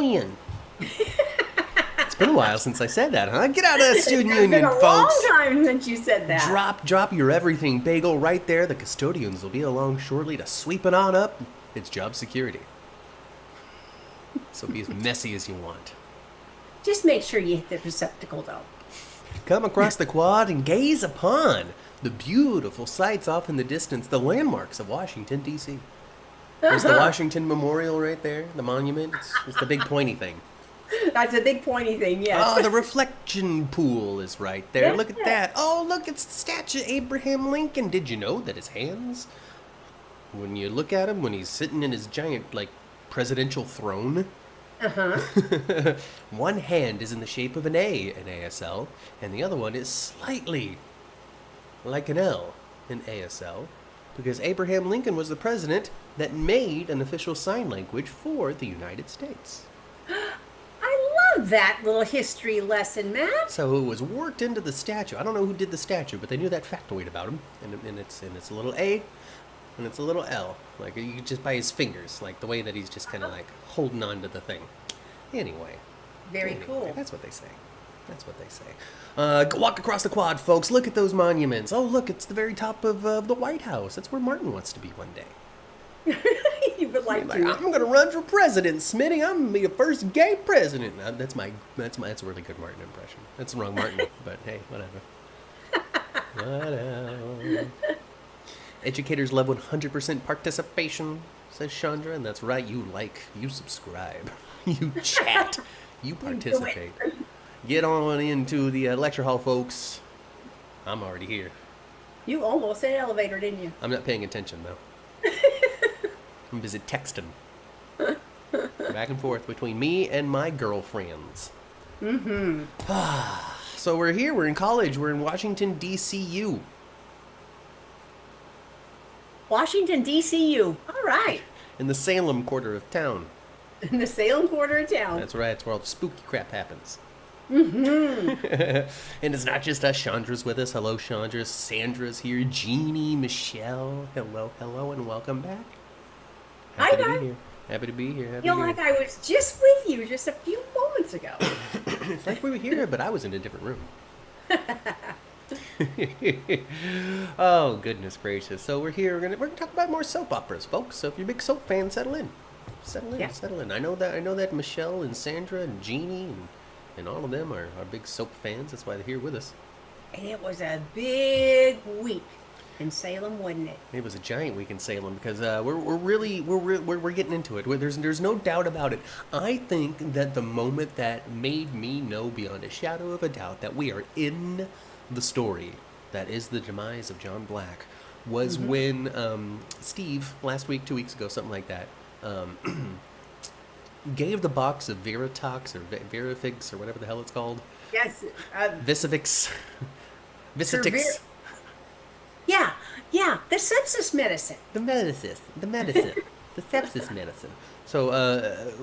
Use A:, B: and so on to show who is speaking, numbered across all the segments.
A: union. It's been a while since I said that, huh? Get out of the student
B: It's
A: union,
B: been a
A: folks.
B: long time since you said that.
A: Drop your everything bagel right there. The custodians will be along shortly to sweep it on up. It's job security. So be as messy as you want.
B: Just make sure you hit the receptacle, though.
A: Come across the quad and gaze upon the beautiful sights off in the distance, the landmarks of Washington, D.C. There's the Washington Memorial right there, the monument. It's the big pointy thing.
B: That's a big pointy thing, yes.
A: Oh, the reflection pool is right there.
B: Yeah.
A: Look at that. Oh, look, it's the statue of Abraham Lincoln. Did you know that his hands, when you look at him, when he's sitting in his giant, like, presidential throne, one hand is in the shape of an A in ASL, and the other one is slightly like an L in ASL, because Abraham Lincoln was the president that made an official sign language for the United States.
B: I love that little history lesson, Matt.
A: So it was worked into the statue. I don't know who did the statue, but they knew that factoid about him, and it's a little A, and it's a little L, like you just by his fingers, like the way that he's just kind of like holding on to the thing. Anyway.
B: Very cool.
A: That's what they say. That's what they say. Go walk across the quad, folks. Look at those monuments. Oh, look, it's the very top of the White House. That's where Martin wants to be one day.
B: You would like
A: Like,
B: to.
A: I'm gonna run for president, Smitty. I'm gonna be the first gay president. That's a really good Martin impression. That's the wrong Martin, but hey, whatever. Whatever. Educators love 100% participation, says Chandra, and that's right. You subscribe, you chat, you participate. Get on into the lecture hall, folks. I'm already here.
B: You almost said elevator, didn't you?
A: I'm not paying attention, though. I'm busy texting. Back and forth between me and my girlfriends.
B: Mm-hmm.
A: So we're here. We're in college. We're in Washington, D.C.U.
B: Washington, D.C.U. All right.
A: In the Salem quarter of town.
B: In the Salem quarter of town.
A: That's right. It's where all the spooky crap happens.
B: Mm-hmm.
A: And it's not just us. Chandra's with us. Hello, Chandra. Sandra's here. Jeannie, Michelle. Hello, and welcome back. Happy to be here. Happy to be here.
B: I feel like I was just with you just a few moments ago.
A: It's like we were here, but I was in a different room. Oh, goodness gracious. So we're here. We're gonna talk about more soap operas, folks. So if you're a big soap fan, settle in.
B: Yeah.
A: Settle in. I know that Michelle and Sandra and Jeannie and all of them are big soap fans. That's why they're here with us.
B: And it was a big week in Salem, wasn't it?
A: It was a giant week in Salem because we're getting into it. There's no doubt about it. I think that the moment that made me know beyond a shadow of a doubt that we are in the story that is the demise of John Black was when Steve last week, 2 weeks ago, something like that, gave the box of Veritox or Verifix or whatever the hell it's called.
B: Yes.
A: Visifix. Visitix.
B: Yeah. The sepsis medicine.
A: The medicine. The sepsis medicine. So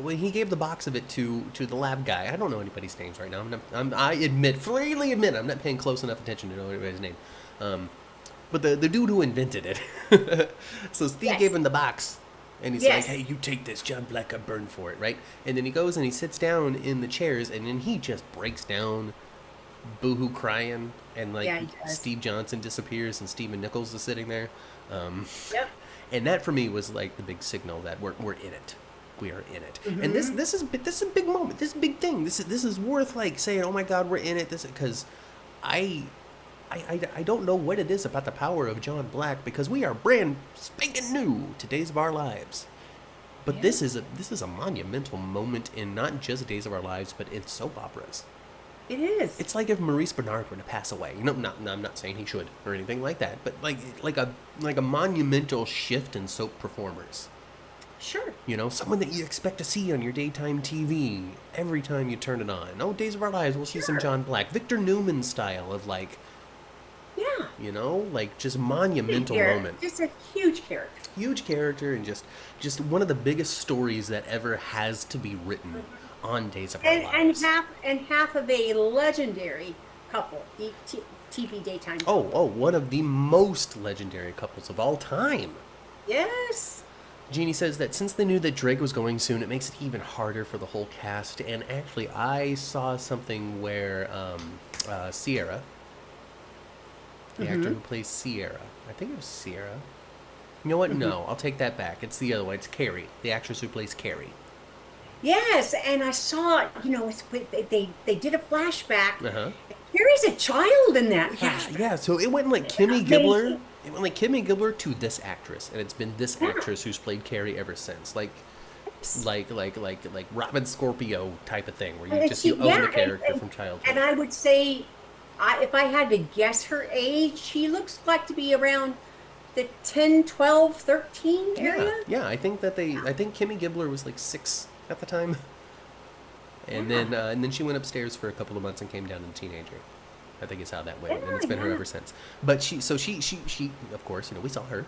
A: when he gave the box of it to the lab guy, I don't know anybody's names right now. I freely admit, I'm not paying close enough attention to know anybody's name. But the dude who invented it. So Steve gave him the box. And he's like, hey, you take this. John Black got burned for it, right? And then he goes and he sits down in the chairs, and then he just breaks down, boo-hoo crying, and Steve Johnson disappears, and Stephen Nichols is sitting there.
B: Yep.
A: And that for me was like the big signal that we're in it. We are in it. And this is a big moment. This is a big thing. This is worth like saying, oh my God, we're in it. This because I don't know what it is about the power of John Black because we are brand spanking new to Days of Our Lives. But this is a monumental moment in not just Days of Our Lives, but in soap operas.
B: It is.
A: It's like if Maurice Bernard were to pass away. You know, I'm not saying he should or anything like that, but like a monumental shift in soap performers.
B: Sure.
A: You know, someone that you expect to see on your daytime TV every time you turn it on. Oh, Days of Our Lives, we'll see some John Black. Victor Newman style of like, you know, like just monumental moment.
B: Just a huge character.
A: Huge character and just one of the biggest stories that ever has to be written on Days of Our Lives.
B: And half of a legendary couple, TV daytime couple.
A: Oh, one of the most legendary couples of all time.
B: Yes.
A: Jeannie says that since they knew that Drake was going soon, it makes it even harder for the whole cast. And actually, I saw something where Sierra, the actor who plays Sierra, I think it was Sierra. You know what? No, I'll take that back. It's the other one. It's Carrie, the actress who plays Carrie.
B: Yes, and I saw, they did a flashback.
A: Uh-huh.
B: Carrie's a child in that flashback.
A: Yeah. So it went like Kimmy Gibbler. It went like Kimmy Gibbler to this actress, and it's been this actress who's played Carrie ever since. Like Robin Scorpio type of thing, where you own the character from childhood.
B: And I would say, if I had to guess her age, she looks like to be around the 10, 12, 13 area.
A: Yeah. I think Kimmy Gibbler was like 6 at the time, and then she went upstairs for a couple of months and came down as a teenager. I think is how that went, and it's been her ever since. But she of course, we saw her.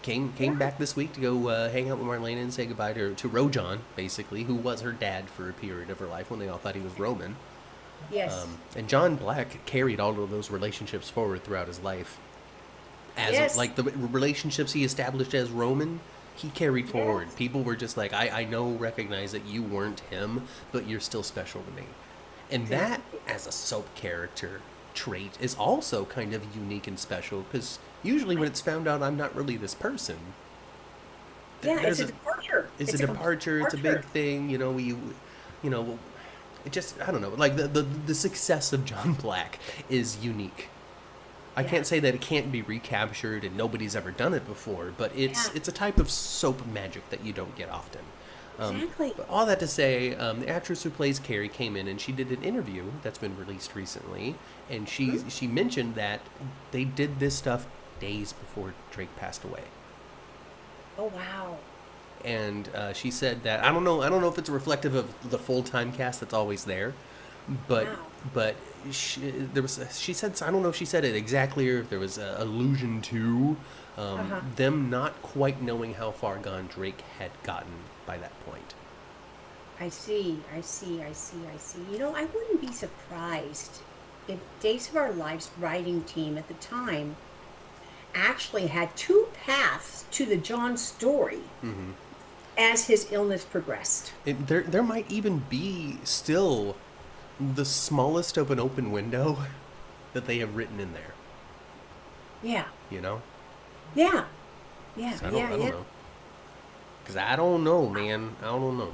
A: She came back this week to go hang out with Marlena and say goodbye to Rojon, basically, who was her dad for a period of her life when they all thought he was Roman.
B: Yes.
A: And John Black carried all of those relationships forward throughout his life. As like the relationships he established as Roman, he carried forward. Yes. People were just like, I recognize that you weren't him, but you're still special to me. And that, as a soap character trait, is also kind of unique and special, because usually when it's found out I'm not really this person,
B: it's a departure.
A: It's a departure. It's a big thing. It just, I don't know. Like the success of John Black is unique. I can't say that it can't be recaptured and nobody's ever done it before, but it's a type of soap magic that you don't get often.
B: Exactly.
A: But all that to say, the actress who plays Carrie came in and she did an interview that's been released recently, and she mentioned that they did this stuff days before Drake passed away.
B: Oh wow.
A: And she said that I don't know if it's reflective of the full-time cast that's always there, but she said, I don't know if she said it exactly or if there was an allusion to them not quite knowing how far gone Drake had gotten by that point.
B: I see. I wouldn't be surprised if Days of Our Lives writing team at the time actually had two paths to the John story as his illness progressed.
A: There might even be still the smallest of an open window that they have written in there.
B: Yeah.
A: Yeah.
B: So
A: I don't know. Because I don't know, man. I don't know.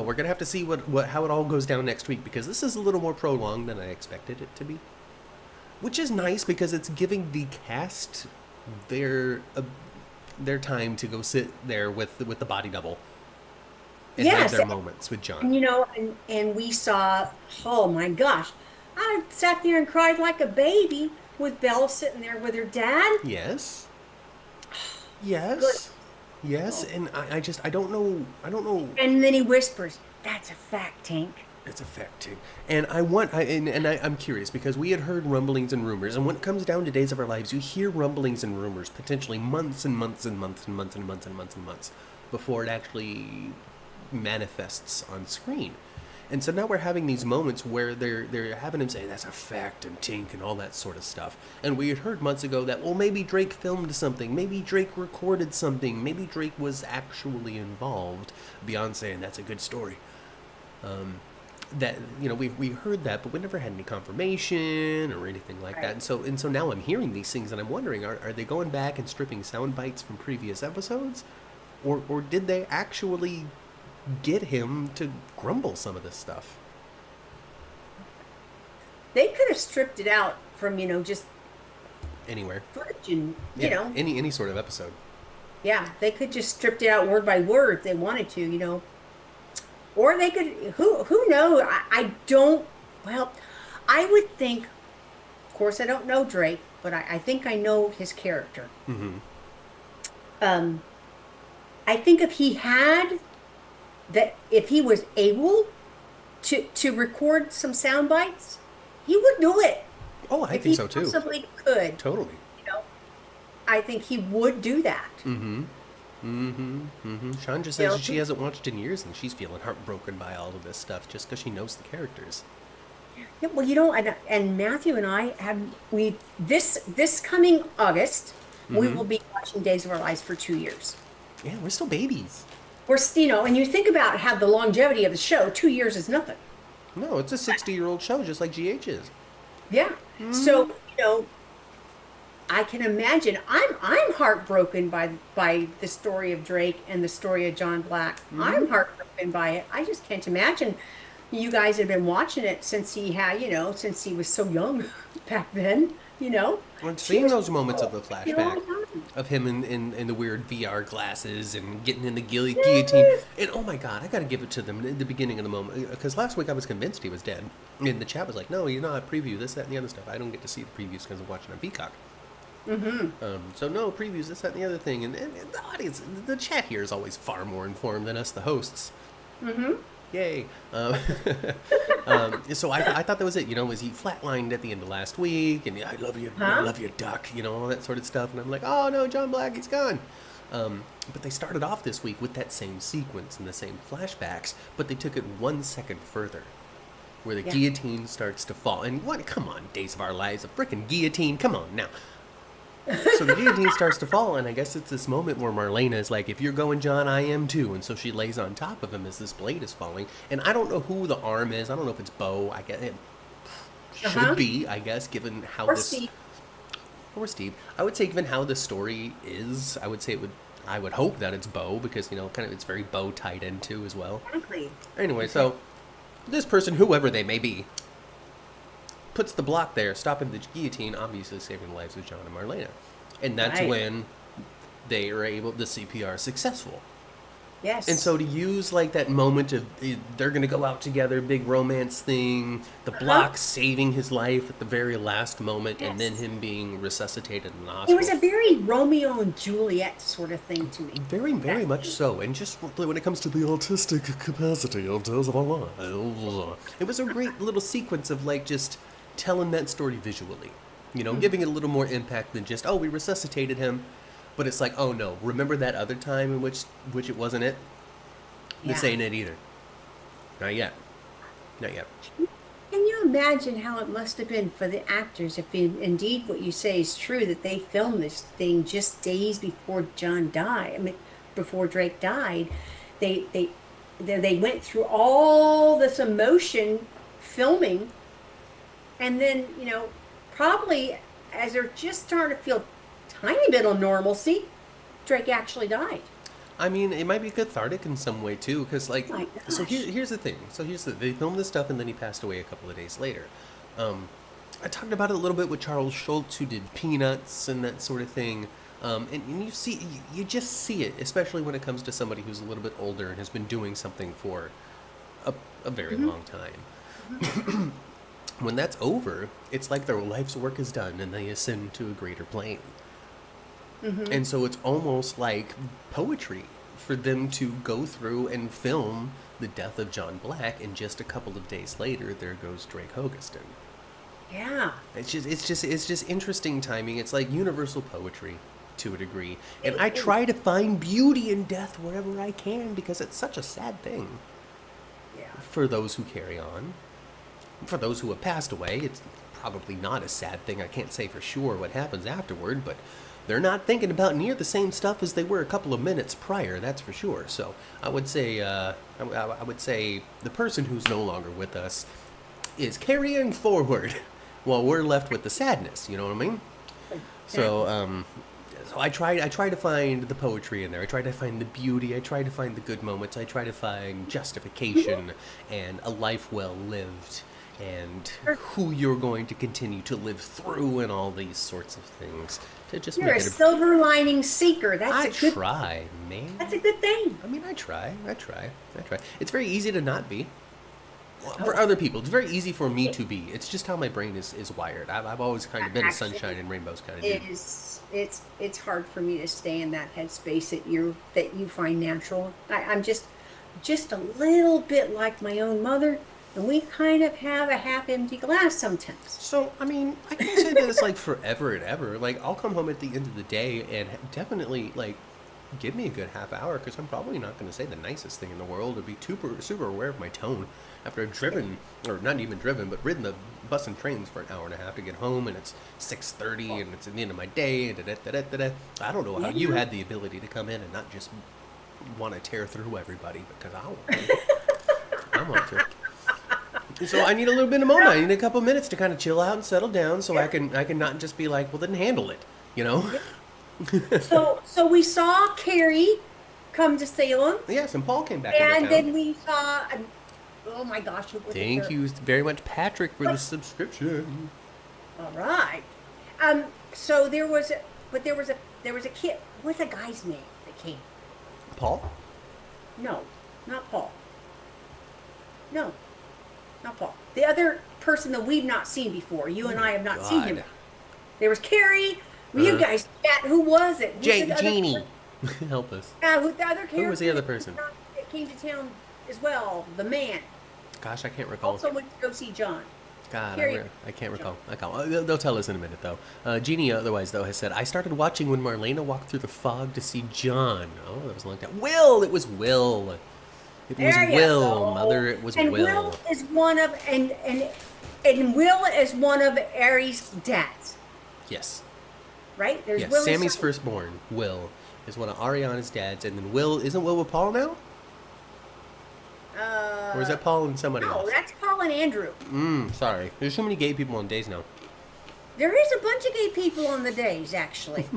A: We're gonna have to see how it all goes down next week, because this is a little more prolonged than I expected it to be. Which is nice, because it's giving the cast their time to go sit there with the body double and have their moments with John.
B: And we saw, oh my gosh, I sat there and cried like a baby with Belle sitting there with her dad.
A: Yes.
B: Good.
A: And I don't know.
B: And then he whispers, "That's a fact, Tink."
A: It's a fact, Tink. And I'm curious, because we had heard rumblings and rumors, and when it comes down to Days of Our Lives, you hear rumblings and rumors potentially months and months and months and months and months and months and months before it actually manifests on screen. And so now we're having these moments where they're having him say, "That's a fact," and Tink and all that sort of stuff. And we had heard months ago that, well, maybe Drake filmed something, maybe Drake recorded something, maybe Drake was actually involved, beyond saying that's a good story. That we heard that, but we never had any confirmation or anything like that. And so now I'm hearing these things, and I'm wondering, are they going back and stripping sound bites from previous episodes, or did they actually get him to grumble some of this stuff?
B: They could have stripped it out from just
A: anywhere,
B: footage and
A: any sort of episode.
B: Yeah, they could just stripped it out word by word if they wanted to, or they could. Who knows? I don't. Well, I would think. Of course, I don't know Drake, but I think I know his character. I think if he had. That if he was able to record some sound bites, he would do it.
A: Oh, I think so too.
B: If he possibly could.
A: Totally.
B: I think he would do that.
A: Sean just says she hasn't watched in years, and she's feeling heartbroken by all of this stuff just because she knows the characters.
B: Yeah, well, and Matthew and I this coming August, we will be watching Days of Our Lives for 2 years.
A: Yeah, we're still babies.
B: And you think about how the longevity of the show, 2 years is nothing.
A: No, it's a 60-year-old show, just like GH is.
B: Yeah. So, I can imagine. I'm heartbroken by the story of Drake and the story of John Black. I'm heartbroken by it. I just can't imagine. You guys have been watching it since he was so young back then.
A: And
B: She
A: seeing
B: was
A: those moments of the
B: a long
A: flashback
B: time.
A: of him in the weird VR glasses and getting in the guillotine. And oh my god, I gotta give it to them in the beginning of the moment. Because last week I was convinced he was dead. And the chat was like, no, I preview this, that, and the other stuff. I don't get to see the previews because I'm watching on Peacock. So no previews, this, that, and the other thing. And the audience, the chat here is always far more informed than us, the hosts. Yay. So I thought that was it. Was he flatlined at the end of last week? And I love you, I love you, duck. All that sort of stuff. And I'm like, oh no, John Black, he's gone. But they started off this week with that same sequence and the same flashbacks, but they took it 1 second further, where the guillotine starts to fall. And what? Come on, Days of Our Lives, a frickin' guillotine. Come on now. So the guillotine starts to fall, and I guess it's this moment where Marlena is like, if you're going, John, I am too. And so she lays on top of him as this blade is falling. And I don't know who the arm is. I don't know if it's Bo. I guess it should be, I guess, given how
B: Or
A: this...
B: Steve.
A: Or Steve. I would say given how the story is, I would hope that it's Bo, because, kind of it's very Bo tied into as well.
B: Exactly.
A: Anyway, so this person, whoever they may be, puts the block there, stopping the guillotine, obviously saving the lives of John and Marlena. And that's when they are able, the CPR is successful.
B: Yes.
A: And so to use like that moment of they're going to go out together, big romance thing, the block saving his life at the very last moment, and then him being resuscitated in the hospital.
B: It was a very Romeo and Juliet sort of thing to me.
A: Very, very much so. And just when it comes to the autistic capacity of Days of Our Lives, it was a great little sequence of like just telling that story visually, giving it a little more impact than just, oh, we resuscitated him, but it's like, oh no, remember that other time in which it wasn't it? This ain't it either. Not yet. Can
B: you imagine how it must have been for the actors if indeed what you say is true, that they filmed this thing just days before John died? I mean, before Drake died, they went through all this emotion filming. And then, probably as they're just starting to feel a tiny bit of normalcy, Drake actually died.
A: I mean, it might be cathartic in some way, too, because, like,
B: My
A: so
B: gosh.
A: here's the thing. They filmed this stuff, and then he passed away a couple of days later. I talked about it a little bit with Charles Schultz, who did Peanuts and that sort of thing. And you just see it, especially when it comes to somebody who's a little bit older and has been doing something for a very long time. When that's over, it's like their life's work is done and they ascend to a greater plane. And so it's almost like poetry for them to go through and film the death of John Black, and just a couple of days later, there goes Drake Hogestyn.
B: Yeah.
A: It's just interesting timing. It's like universal poetry to a degree. And I try to find beauty in death wherever I can, because it's such a sad thing for those who carry on. For those who have passed away, it's probably not a sad thing. I can't say for sure what happens afterward, but they're not thinking about near the same stuff as they were a couple of minutes prior, that's for sure. So I would say I would say the person who's no longer with us is carrying forward while we're left with the sadness, you know what I mean? So I try to find the poetry in there. I try to find the beauty. I try to find the good moments. I try to find justification and a life well lived, and who you're going to continue to live through, and all these sorts of things to just
B: You're
A: make
B: a
A: it
B: silver lining seeker.
A: I try, man.
B: That's a good thing.
A: I mean, I try. It's very easy to not be. Well, for other people, it's very easy for me to be. It's just how my brain is wired. I've always kind of been a sunshine and rainbows kind of dude.
B: It's hard for me to stay in that headspace that you find natural. I'm just a little bit like my own mother, and we kind of have a half-empty glass sometimes.
A: So, I mean, I can't say that it's like forever and ever. Like, I'll come home at the end of the day and definitely, like, give me a good half hour, because I'm probably not going to say the nicest thing in the world or be super aware of my tone. after I've driven, or not even driven, but ridden the bus and trains for an hour and a half to get home, and it's 6:30, and it's at the end of my day, and da-da-da-da-da-da. I don't know how you had the ability to come in and not just want to tear through everybody, because I want to. I want to. So I need a little bit of moment. I need a couple minutes to kind of chill out and settle down, so I can not just be like, well, then handle it, you know.
B: So we saw Carrie come to Salem,
A: Yes, and Paul came back into
B: and
A: town.
B: then we saw. Oh my gosh! What was it
A: Thank
B: there?
A: you very much, Patrick, for the subscription.
B: All right. So there was a kid. What's the guy's name that came?
A: Paul?
B: No, not Paul. No, not Paul. The other person that we've not seen before. You and I have not seen him.
A: God.
B: There was Carrie. You guys chat. Who was it? Who's the other
A: Jeannie.
B: person?
A: Help us.
B: Who the other character?
A: Who was the other person?
B: That came to town as well. The man.
A: Gosh, I can't recall.
B: Also went to go see John.
A: God,
B: Carrie.
A: I can't recall. They'll tell us in a minute, though. Jeannie, otherwise, though, has said, I started watching when Marlena walked through the fog to see John. Oh, that was a long time. Will! It was Will. It was
B: There you
A: Will,
B: go.
A: Mother. It was
B: And
A: Will.
B: Will is one of and Will is one of Aries' dads,
A: Yes.
B: right? There's
A: Yes,
B: Will and
A: Sammy's
B: Sonny.
A: firstborn, Will, is one of Ariana's dads, and then Will, isn't Will with Paul now? Or is that Paul and somebody
B: No,
A: else?
B: that's Paul and Andrew.
A: Sorry. There's so many gay people on days now.
B: There is a bunch of gay people on the days, actually.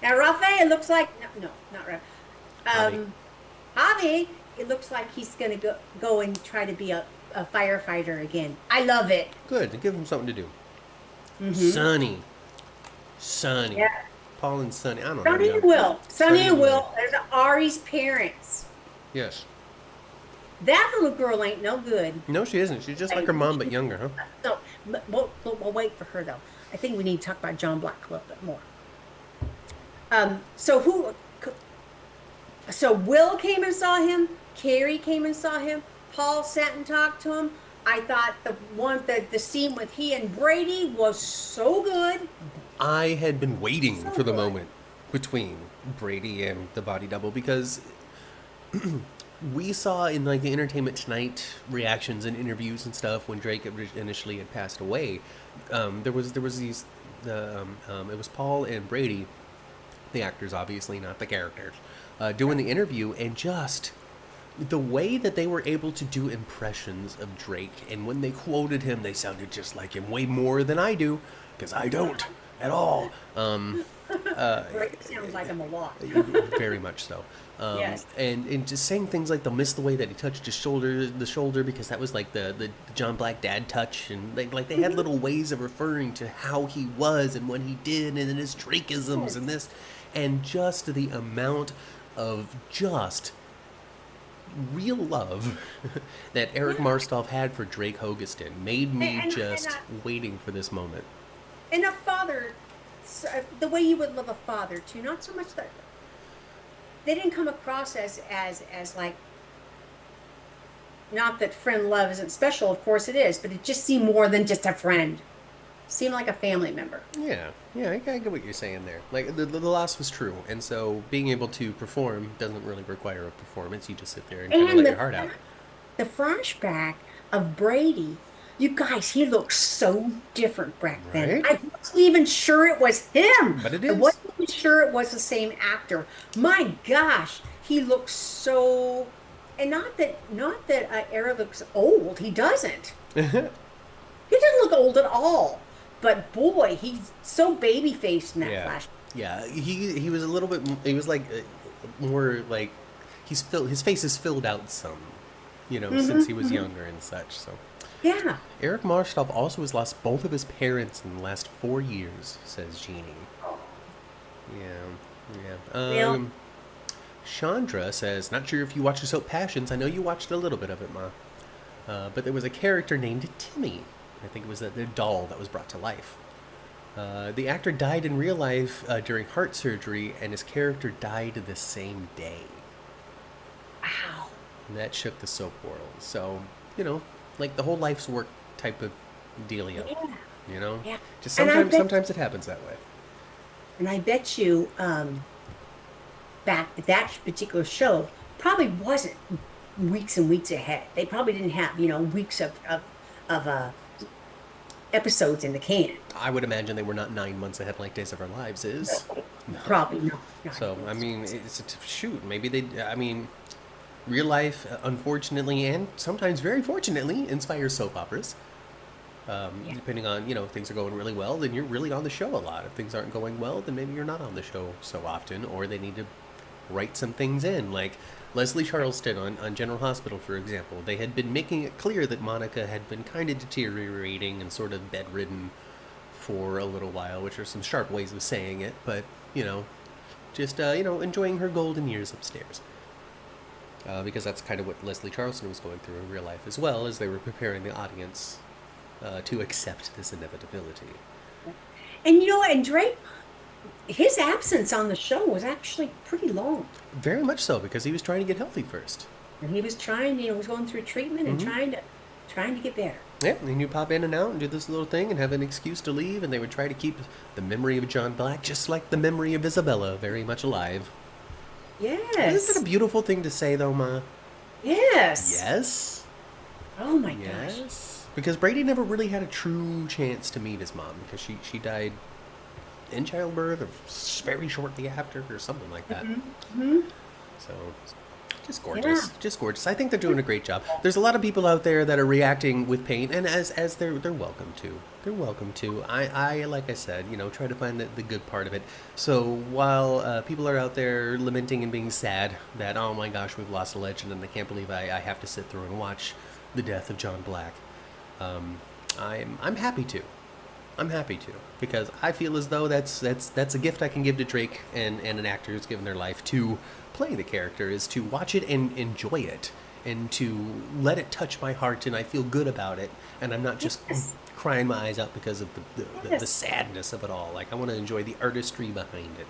B: Now, Rafael, it looks like no, not Rafael. Javi, it looks like he's going to go and try to be a firefighter again. I love it.
A: Good. Give him something to do.
B: Mm-hmm.
A: Sonny.
B: Yeah.
A: Paul and Sonny. I don't know.
B: Sonny and Will. Sonny and Will. There's Ari's parents.
A: Yes.
B: That little girl ain't no good.
A: No, she isn't. She's just like her mom, but younger, huh?
B: So, but we'll wait for her though. I think we need to talk about John Black a little bit more. So Will came and saw him. Carrie came and saw him. Paul sat and talked to him. I thought the scene with he and Brady was so good.
A: I had been waiting
B: So
A: for the
B: good.
A: moment between Brady and the body double because we saw in like the Entertainment Tonight reactions and interviews and stuff when Drake initially had passed away. There was these it was Paul and Brady, the actors obviously, not the characters, doing the interview, and just the way that they were able to do impressions of Drake, and when they quoted him, they sounded just like him, way more than I do, because I don't at all.
B: Drake sounds like him a lot.
A: Very much so.
B: Yes.
A: And just saying things like they'll miss the way that he touched the shoulder, because that was like the John Black dad touch, and they had little ways of referring to how he was and what he did, and then his Drakeisms and this, and just the amount of just real love that Eric Marstoff had for Drake Hogestyn made me waiting for this moment.
B: And a father, the way you would love a father too. Not so much that they didn't come across as like. Not that friend love isn't special, of course it is, but it just seemed more than just a friend. Seemed like a family member.
A: Yeah, I get what you're saying there. Like, the loss was true, and so being able to perform doesn't really require a performance. You just sit there and kind of let your heart out.
B: The flashback of Brady, you guys, he looked so different back then.
A: Right?
B: I wasn't even sure it was him.
A: But it
B: I
A: is.
B: wasn't even sure it was the same actor. My gosh, he looks so... And not that Eric looks old. He doesn't. He doesn't look old at all. But boy, he's so baby-faced in that flash.
A: Yeah, he was a little bit. He was like more like his face is filled out some, since he was younger and such. So
B: Yeah.
A: Eric Marstoff also has lost both of his parents in the last 4 years, says Jeannie. Yeah. Chandra says, not sure if you watched the soap Passions. I know you watched a little bit of it, Ma. But there was a character named Timmy. I think it was the doll that was brought to life. The actor died in real life during heart surgery, and his character died the same day.
B: Wow.
A: And that shook the soap world. So, like the whole life's work type of dealio.
B: Yeah. Yeah.
A: Just sometimes it happens that way.
B: And I bet you that particular show probably wasn't weeks and weeks ahead. They probably didn't have, weeks of episodes in the can.
A: I would imagine they were not 9 months ahead like Days of Our Lives is.
B: Probably not.
A: So, I mean, shoot, maybe they, I mean, real life, unfortunately, and sometimes very fortunately, inspires soap operas.
B: Yeah.
A: Depending on, if things are going really well, then you're really on the show a lot. If things aren't going well, then maybe you're not on the show so often, or they need to write some things in. Like Leslie Charleston on General Hospital, for example. They had been making it clear that Monica had been kind of deteriorating and sort of bedridden for a little while, which are some sharp ways of saying it, but, just, enjoying her golden years upstairs. Because that's kind of what Leslie Charleston was going through in real life as well, as they were preparing the audience to accept this inevitability.
B: And and Drake, his absence on the show was actually pretty long.
A: Very much so, because he was trying to get healthy first.
B: And he was trying, was going through treatment and trying to get better.
A: Yeah, and you pop in and out and do this little thing and have an excuse to leave, and they would try to keep the memory of John Black, just like the memory of Isabella, very much alive.
B: Yes.
A: Isn't that a beautiful thing to say, though, Ma?
B: Yes.
A: Yes.
B: Oh my gosh.
A: Yes. Because Brady never really had a true chance to meet his mom, because she died in childbirth or very shortly after or something like that.
B: Mm-hmm.
A: So, just gorgeous. Yeah. Just gorgeous. I think they're doing a great job. There's a lot of people out there that are reacting with pain, and as they're welcome to. They're welcome to. I like I said, try to find the good part of it. So while people are out there lamenting and being sad that, oh my gosh, we've lost a legend and I can't believe I have to sit through and watch the death of John Black, I'm happy to. I'm happy to, because I feel as though that's a gift I can give to Drake and an actor who's given their life to play the character, is to watch it and enjoy it, and to let it touch my heart, and I feel good about it, and I'm not just crying my eyes out because of the sadness of it all. Like, I want to enjoy the artistry behind it.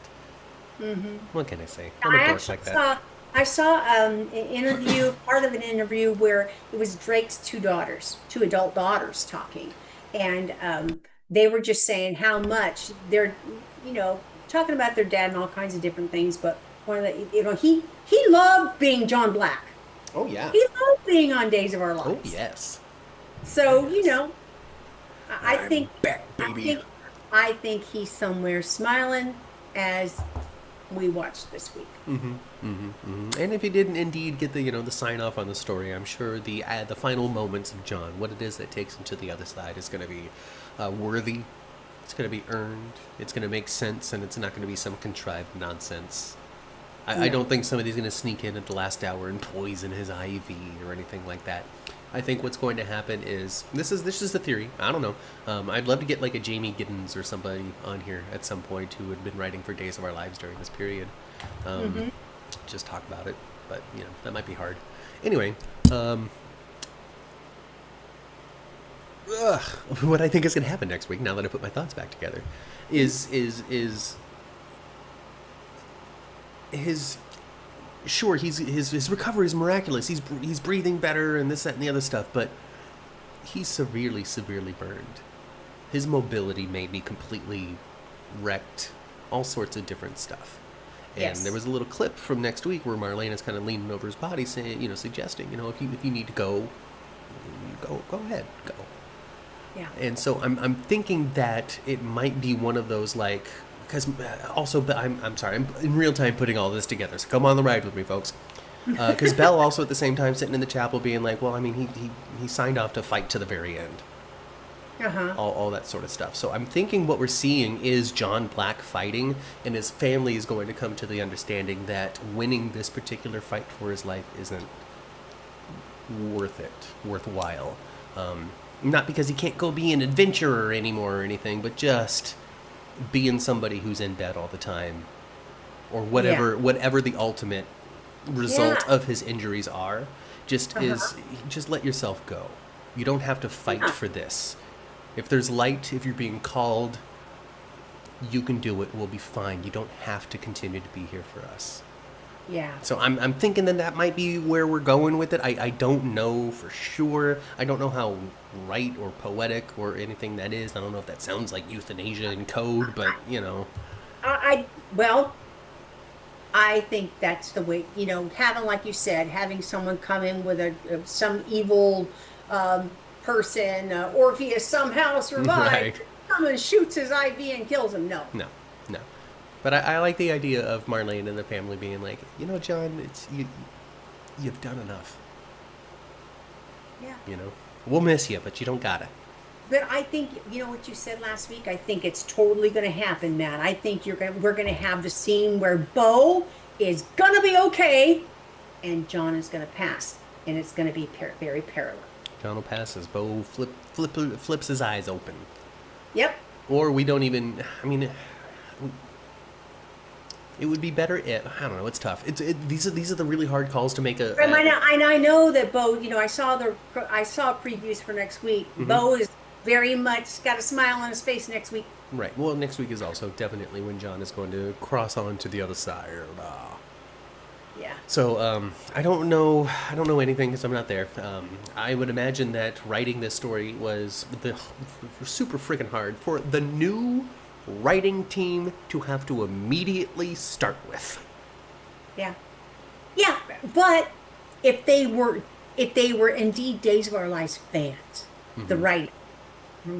A: Mm-hmm. What can I say? I'm a dork like that.
B: I saw an interview, part of an interview where it was Drake's two adult daughters talking, and they were just saying how much they're, talking about their dad and all kinds of different things. But one of the, he loved being John Black.
A: Oh yeah.
B: He loved being on Days of Our Lives.
A: Oh yes.
B: So I think
A: back, baby.
B: I think he's somewhere smiling as we watched this week.
A: Mm-hmm. Mm-hmm. Mm-hmm. And if he didn't indeed get the sign off on the story, I'm sure the final moments of John, what it is that takes him to the other side, is going to be worthy. It's going to be earned. It's going to make sense, and it's not going to be some contrived nonsense. I don't think somebody's going to sneak in at the last hour and poison his IV or anything like that. I think what's going to happen is, this is a theory. I don't know. I'd love to get like a Jamie Giddens or somebody on here at some point who had been writing for Days of Our Lives during this period. Just talk about it, but that might be hard. Anyway, what I think is going to happen next week, now that I put my thoughts back together, is his recovery is miraculous. He's breathing better and this, that, and the other stuff, but he's severely burned. His mobility may be completely wrecked, all sorts of different stuff. And
B: yes.
A: There was a little clip from next week where Marlene is kind of leaning over his body, saying, suggesting, if you need to go ahead, go.
B: Yeah.
A: And so I'm thinking that it might be one of those, like, because also, I'm sorry, I'm in real time putting all this together, so come on the ride with me, folks. Because Belle also at the same time sitting in the chapel being like, well, I mean, he signed off to fight to the very end.
B: Uh-huh.
A: All that sort of stuff. So I'm thinking what we're seeing is John Black fighting, and his family is going to come to the understanding that winning this particular fight for his life isn't worthwhile. Not because he can't go be an adventurer anymore or anything, but just being somebody who's in bed all the time, or whatever the ultimate result of his injuries are, just let yourself go. You don't have to fight for this. If there's light, if you're being called, you can do it. We'll be fine. You don't have to continue to be here for us.
B: Yeah.
A: So I'm thinking that might be where we're going with it. I don't know for sure. I don't know how right or poetic or anything that is. I don't know if that sounds like euthanasia in code, but
B: I I think that's the way, having, like you said, having someone come in with some evil person, Orpheus somehow survives,
A: Right.
B: someone shoots his IV and kills him. No.
A: No, no. But I like the idea of Marlene and the family being like, John, you've done enough.
B: Yeah.
A: We'll miss you, but you don't gotta.
B: But I think, what you said last week, I think it's totally going to happen, Matt. I think we're going to have the scene where Bo is going to be okay and John is going to pass. And it's going to be very parallel.
A: John will pass as Bo flips his eyes open.
B: Yep.
A: Or we don't even, it would be better if, I don't know, it's tough. These are the really hard calls to make
B: And I know that Bo, I saw previews for next week.
A: Mm-hmm.
B: Bo is very much got a smile on his face next week.
A: Right. Well, next week is also definitely when John is going to cross on to the other side.
B: Yeah.
A: So I don't know anything because I'm not there. I would imagine that writing this story was super freaking hard for the new writing team to have to immediately start with.
B: Yeah. Yeah, but if they were indeed Days of Our Lives fans, the writing,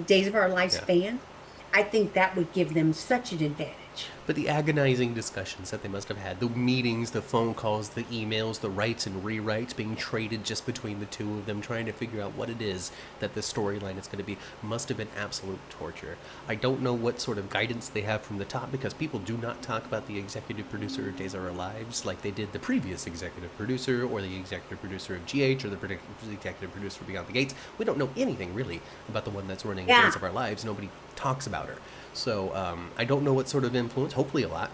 B: Days of Our Lives fans, I think that would give them such an advantage.
A: But the agonizing discussions that they must have had, the meetings, the phone calls, the emails, the writes and rewrites being traded just between the two of them, trying to figure out what it is that the storyline is going to be, must have been absolute torture. I don't know what sort of guidance they have from the top, because people do not talk about the executive producer of Days of Our Lives like they did the previous executive producer, or the executive producer of GH, or the executive producer of Beyond the Gates. We don't know anything really about the one that's running Days of Our Lives. Nobody talks about her. So I don't know what sort of influence, hopefully a lot,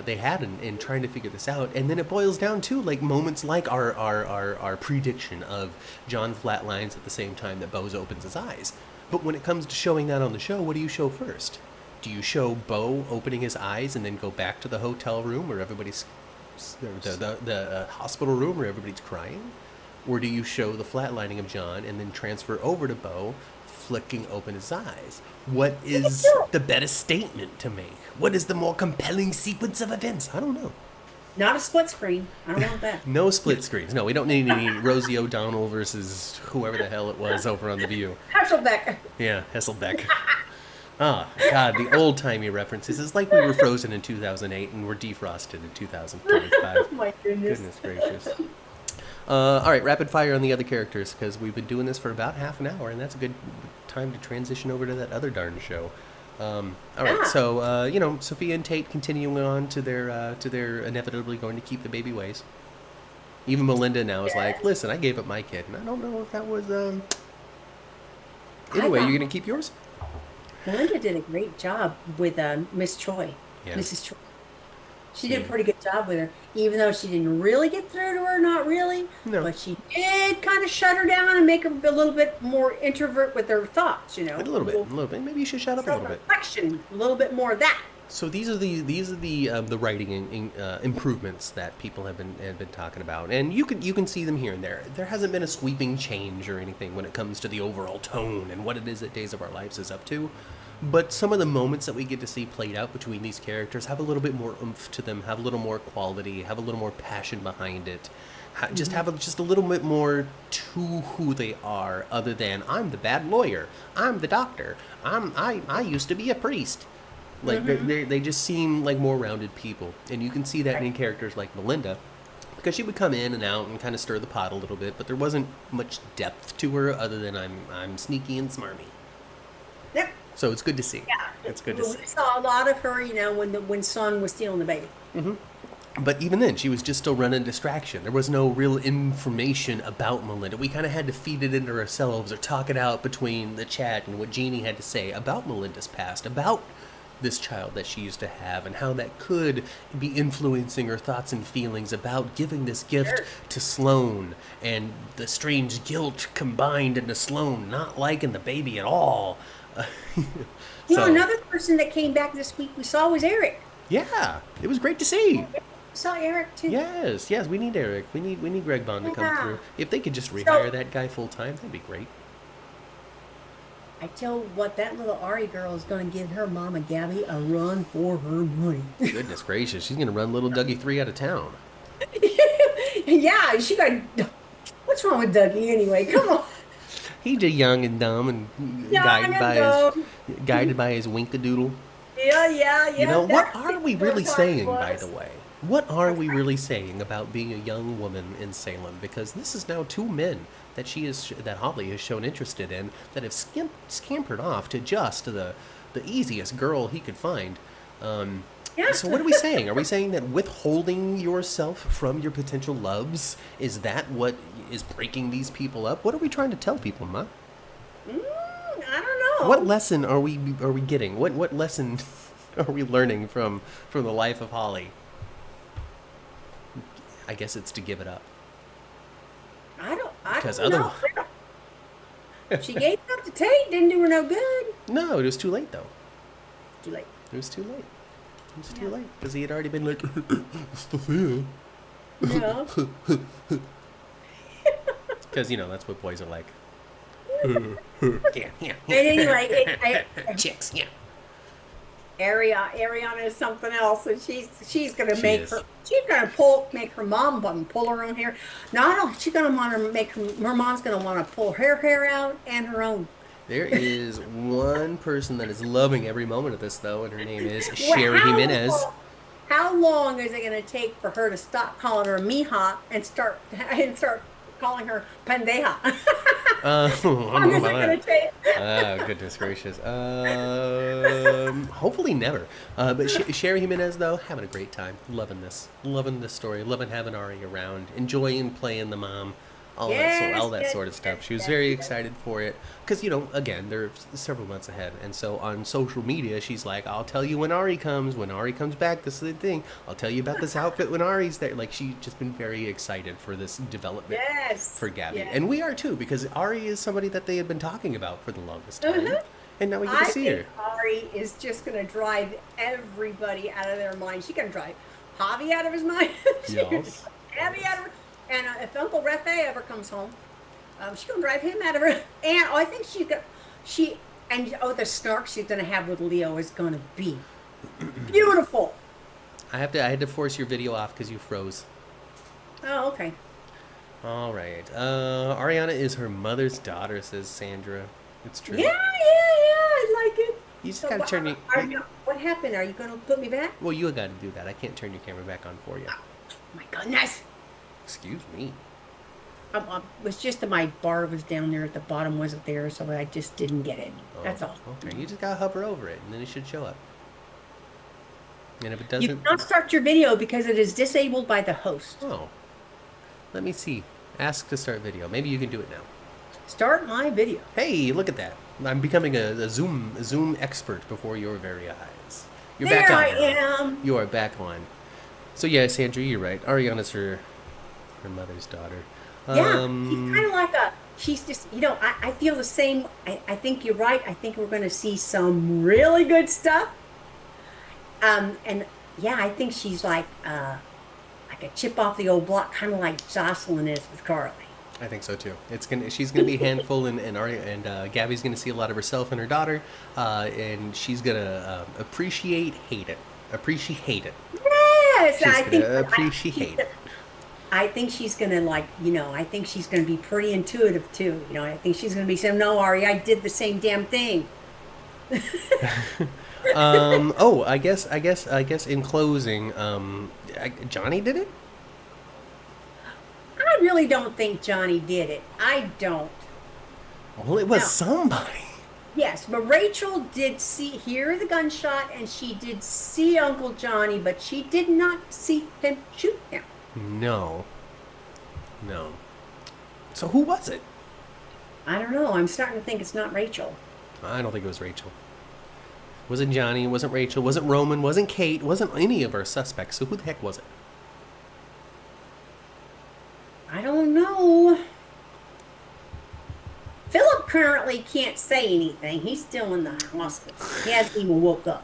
A: they had in trying to figure this out. And then it boils down to like moments like our prediction of John flatlines at the same time that Bo opens his eyes. But when it comes to showing that on the show, what do you show first? Do you show Bo opening his eyes and then go back to the hotel room where everybody's, the hospital room where everybody's crying? Or do you show the flatlining of John and then transfer over to Bo flicking open his eyes? What is the better statement to make? What is the more compelling sequence of events? I don't know.
B: Not a split screen. I don't want that.
A: No split screens. No, we don't need any Rosie O'Donnell versus whoever the hell it was over on The View.
B: Hasselbeck.
A: Yeah, Hasselbeck. Oh, God, the old-timey references. It's like we were frozen in 2008 and we're defrosted in 2025.
B: Oh, my goodness.
A: Goodness gracious. All right, rapid fire on the other characters, because we've been doing this for about half an hour, and that's a good time to transition over to that other darn show. All right, so Sophia and Tate continuing on to their inevitably going to keep the baby ways. Even Melinda now is like, listen, I gave up my kid, and I don't know if that was. Anyway, you're gonna keep yours?
B: Melinda did a great job with Miss Choi, Mrs. Choi. She did a pretty good job with her, even though she didn't really get through to her, not really.
A: No.
B: But she did kind of shut her down and make her a little bit more introvert with her thoughts,
A: A little bit. Maybe you should shut up a little bit.
B: Reflection, a little bit more of that.
A: So these are the writing improvements that people have been talking about, and you can see them here and there. There hasn't been a sweeping change or anything when it comes to the overall tone and what it is that Days of Our Lives is up to. But some of the moments that we get to see played out between these characters have a little bit more oomph to them, have a little more quality, have a little more passion behind it, just have a little bit more to who they are, other than I'm the bad lawyer, I'm the doctor, I used to be a priest. Like they just seem like more rounded people, and you can see that in characters like Melinda, because she would come in and out and kind of stir the pot a little bit, but there wasn't much depth to her other than I'm sneaky and smarmy.
B: Yep.
A: So it's good to see.
B: Yeah,
A: it's good to see.
B: We saw a lot of her, when Son was stealing the baby.
A: Mm-hmm. But even then, she was just still running distraction. There was no real information about Melinda. We kind of had to feed it into ourselves or talk it out between the chat and what Jeannie had to say about Melinda's past, about this child that she used to have, and how that could be influencing her thoughts and feelings about giving this gift to Sloane, and the strange guilt combined into Sloane not liking the baby at all.
B: Another person that came back this week we saw was Eric.
A: Yeah, it was great to see.
B: We saw Eric too.
A: Yes, we need Eric. We need Greg Bond to come through. If they could just rehire that guy full time, that'd be great.
B: I tell what, that little Ari girl is going to give her mama Gabby a run for her money.
A: Goodness gracious, she's gonna run little Dougie 3 out of town.
B: Yeah, she got. What's wrong with Dougie anyway? Come on.
A: He's just young and dumb and
B: Young
A: guided
B: and
A: by
B: dumb.
A: guided by his winkadoodle.
B: Yeah.
A: You know, what are we
B: That's
A: really
B: what it
A: saying, by
B: was.
A: the way? What are we really saying about being a young woman in Salem? Because this is now two men that Holly has shown interested in that have scampered off to just the easiest girl he could find.
B: Yeah.
A: So what are we saying? Are we saying that withholding yourself from your potential loves is that what is breaking these people up? What are we trying to tell people, Ma?
B: I don't know.
A: What lesson are we getting? What lesson are we learning from the life of Holly? I guess it's to give it up.
B: I
A: Because
B: don't know. She gave it up to Tate, didn't do her no good.
A: No, it was too late though.
B: Too late.
A: It was too late. It was too
B: Yeah.
A: late because he had already been like, it's the fear.
B: No.
A: Because that's what boys are like. Yeah.
B: And anyway,
A: Chicks, yeah.
B: Ariana is something else, and she's gonna
A: She
B: make
A: is.
B: her. She's gonna make her mom pull her own hair. No, I don't. She's gonna want to make her mom's gonna want to pull her hair out and her own.
A: There is one person that is loving every moment of this, though, and her name is
B: Well,
A: Sherry Jimenez.
B: How long is it gonna take for her to stop calling her mija and start calling her pendeja? How long is it gonna take?
A: Oh, goodness gracious. Hopefully never. But Sherry Jimenez, though, having a great time. Loving this story. Loving having Ari around. Enjoying playing the mom. All that
B: Yes,
A: sort of stuff.
B: yes,
A: She was
B: yes,
A: very
B: yes.
A: excited for it. Because, again, they're several months ahead. And so on social media, she's like, I'll tell you when Ari comes. When Ari comes back, this is the thing. I'll tell you about this outfit when Ari's there. Like, she's just been very excited for this development
B: Yes.
A: for Gabby.
B: Yes.
A: And we are too, because Ari is somebody that they had been talking about for the longest time.
B: Mhm.
A: And now we get
B: I
A: to see her.
B: think Ari is just going to drive everybody out of their mind. She's going to drive Javi out of his mind. She's gonna
A: Yes.
B: drive Abby out of her. And if Uncle Refe ever comes home, she's going to drive him out of her. And I think the snark she's going to have with Leo is going to be beautiful.
A: I had to force your video off because you froze.
B: Oh, okay.
A: All right. Ariana is her mother's daughter, says Sandra. It's true.
B: Yeah, I like it.
A: You just
B: So
A: gotta turn
B: what happened? Are you going to put me back?
A: Well, you gotta do that. I can't turn your camera back on for you.
B: Oh my goodness.
A: Excuse me.
B: It was just that my bar was down there at the bottom, wasn't there, so I just didn't get it. That's all.
A: Okay. You just gotta hover over it, and then it should show up. And if it
B: You
A: doesn't,
B: cannot start your video because it is disabled by the host.
A: oh, let me see. Ask to start video. Maybe you can do it now.
B: Start my video.
A: Hey, look at that! I'm becoming a Zoom expert before your very eyes. You're
B: There
A: back on.
B: I
A: now.
B: am.
A: You are back on. So yeah, Sandra, you're right. Ariana's her mother's daughter.
B: Yeah, she's kind of like she's just, I feel the same. I think you're right. I think we're going to see some really good stuff. And yeah, I think she's like a chip off the old block, kind of like Jocelyn is with Carly.
A: I think so too. She's gonna be a handful, and Gabby's gonna see a lot of herself in her daughter, and she's gonna appreciate it.
B: Yes,
A: She's
B: I think
A: gonna appreciate it.
B: I think she's gonna I think she's gonna be pretty intuitive too. I think she's gonna be saying, "No, Ari, I did the same damn thing."
A: I guess in closing, Johnny did it.
B: I really don't think Johnny did it. I don't.
A: Well, it was
B: No.
A: somebody.
B: Yes, but Rachel did hear the gunshot, and she did see Uncle Johnny, but she did not see him shoot him.
A: No. So who was it?
B: I don't know. I'm starting to think it's not Rachel.
A: I don't think it was Rachel. Wasn't Johnny, wasn't Rachel, wasn't Roman, wasn't Kate, wasn't any of our suspects. So who the heck was it?
B: I don't know. Philip currently can't say anything. He's still in the hospital. He hasn't even woke up.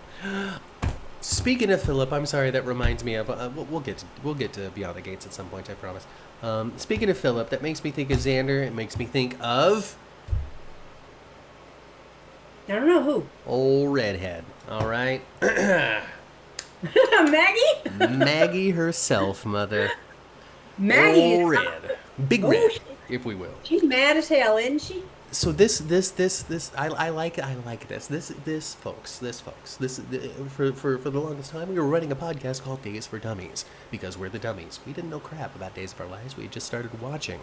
A: Speaking of Philip, I'm sorry, that reminds me of we'll get to Beyond the Gates at some point, I promise. Speaking of Philip, that makes me think of Xander. It makes me think of
B: I don't know who.
A: Old redhead. All right.
B: Maggie?
A: Maggie herself, mother.
B: Maggie.
A: Old red. Big
B: Oh,
A: red, if we will.
B: She's mad as hell, isn't she?
A: So I like this. This folks. For the longest time we were running a podcast called Days for Dummies because we're the dummies. We didn't know crap about Days of Our Lives. We had just started watching.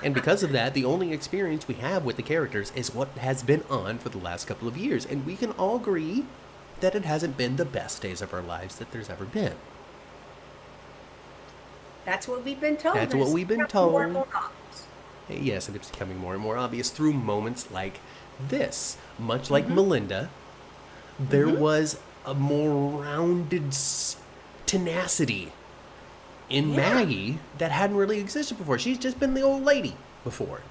A: And because of that, the only experience we have with the characters is what has been on for the last couple of years, and we can all agree that it hasn't been the best Days of Our Lives that there's ever been.
B: That's what we've been told.
A: That's what we've been
B: More
A: told.
B: and more obvious.
A: Yes, and it's becoming more and more obvious through moments like this. Much like Melinda, there was a more rounded tenacity in Maggie that hadn't really existed before. She's just been the old lady before.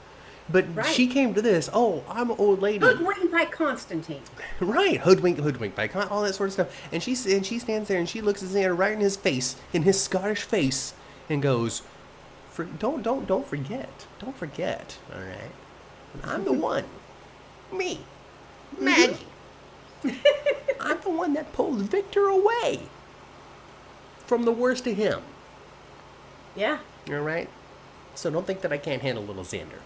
A: But she came to this, I'm an old lady.
B: Hoodwinked by Constantine.
A: Right, hoodwinked by all that sort of stuff. And she stands there and she looks at Xander right in his face, in his Scottish face, and goes, don't forget, all right? I'm the one, me, Maggie. I'm the one that pulls Victor away from the worst of him.
B: Yeah,
A: All right? So don't think that I can't handle little Xander.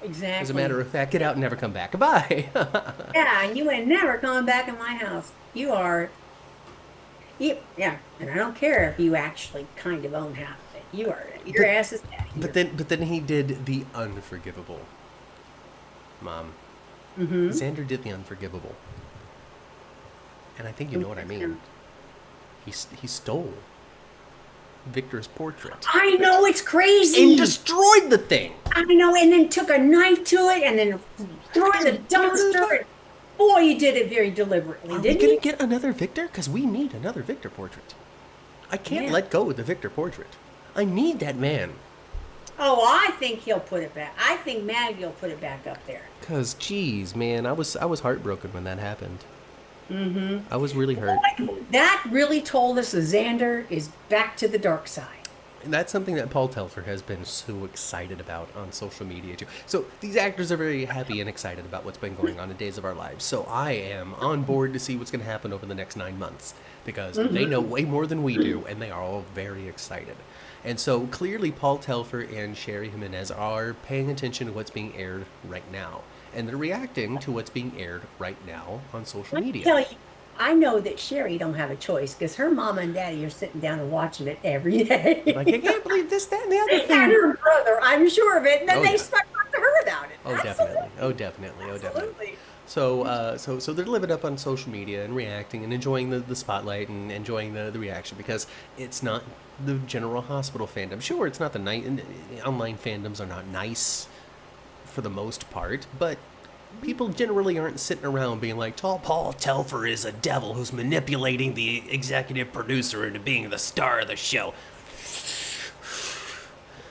B: exactly.
A: As a matter of fact, get out and never come back. Goodbye.
B: Yeah, and you ain't never coming back in my house. You are. Yeah, and I don't care if you actually kind of own half of it. You are. Your ass is dead.
A: But then he did the unforgivable. Mom. Xander did the unforgivable. And I think you know what I mean. He stole Victor's portrait.
B: I know, it's crazy.
A: And destroyed the thing.
B: I know, and then took a knife to it and then threw it in the dumpster. Boy, you did it very deliberately,
A: Are we
B: didn't
A: going
B: you?
A: to get another Victor? Because we need another Victor portrait. I can't let go of the Victor portrait. I need that man.
B: Oh, I think he'll put it back. I think Maggie will put it back up there.
A: Because, geez, man, I was heartbroken when that happened. I was really hurt.
B: That really told us that Xander is back to the dark side.
A: And that's something that Paul Telfer has been so excited about on social media, too. So these actors are very happy and excited about what's been going on in Days of Our Lives. So I am on board to see what's going to happen over the next 9 months. Because they know way more than we do, and they are all very excited. And so clearly Paul Telfer and Sherry Jimenez are paying attention to what's being aired right now. And they're reacting to what's being aired right now on social
B: Let me
A: media.
B: tell you, I know that Sherry don't have a choice because her mama and daddy are sitting down and watching it every day.
A: Like, I can't believe this, that, and the other
B: And
A: thing.
B: her brother, I'm sure of it. And then
A: Oh,
B: they
A: yeah.
B: start talking to her about it.
A: Oh, definitely. Oh, definitely. Oh, definitely.
B: Absolutely.
A: So they're living up on social media and reacting and enjoying the spotlight and enjoying the reaction because it's not the general hospital fandom. Sure, it's not the online fandoms are not nice for the most part, but people generally aren't sitting around being like, Paul Telfer is a devil who's manipulating the executive producer into being the star of the show.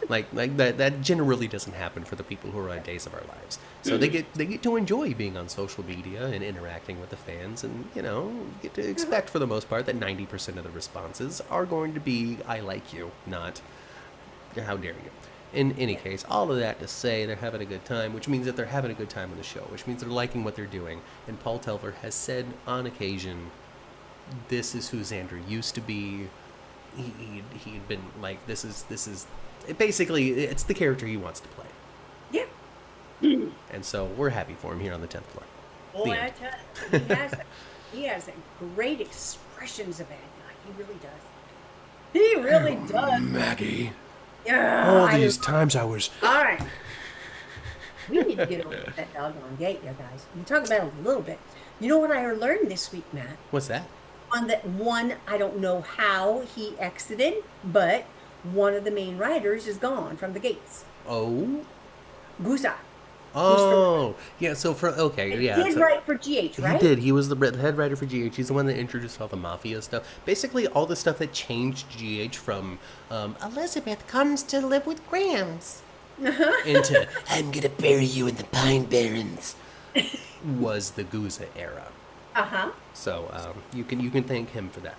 A: Like that generally doesn't happen for the people who are on Days of Our Lives. So they get to enjoy being on social media and interacting with the fans, and get to expect for the most part that 90% of the responses are going to be "I like you," not "How dare you." In any case, all of that to say they're having a good time, which means that they're having a good time on the show, which means they're liking what they're doing. And Paul Telfer has said on occasion, "This is who Xander used to be." He'd been like, "This is." Basically, it's the character he wants to play.
B: Yeah.
A: And so we're happy for him here on the 10th floor.
B: Boy, I tell you, he has great expressions of bad guy. He really does. He really does.
A: Maggie.
B: Yeah.
A: All these times I was...
B: All right. We need to get over that doggone gate, you guys. We talk about it a little bit. You know what I learned this week, Matt?
A: What's that?
B: On that one, I don't know how he exited, but one of the main riders is gone from the gates.
A: Oh?
B: Guza.
A: Oh. Yeah, so okay, yeah.
B: He did write for GH, right?
A: He did. He was the head writer for GH. He's the one that introduced all the mafia stuff. Basically, all the stuff that changed GH from Elizabeth comes to live with Grams into I'm gonna bury you in the Pine Barrens was the Guza era.
B: Uh-huh.
A: So you can thank him for that.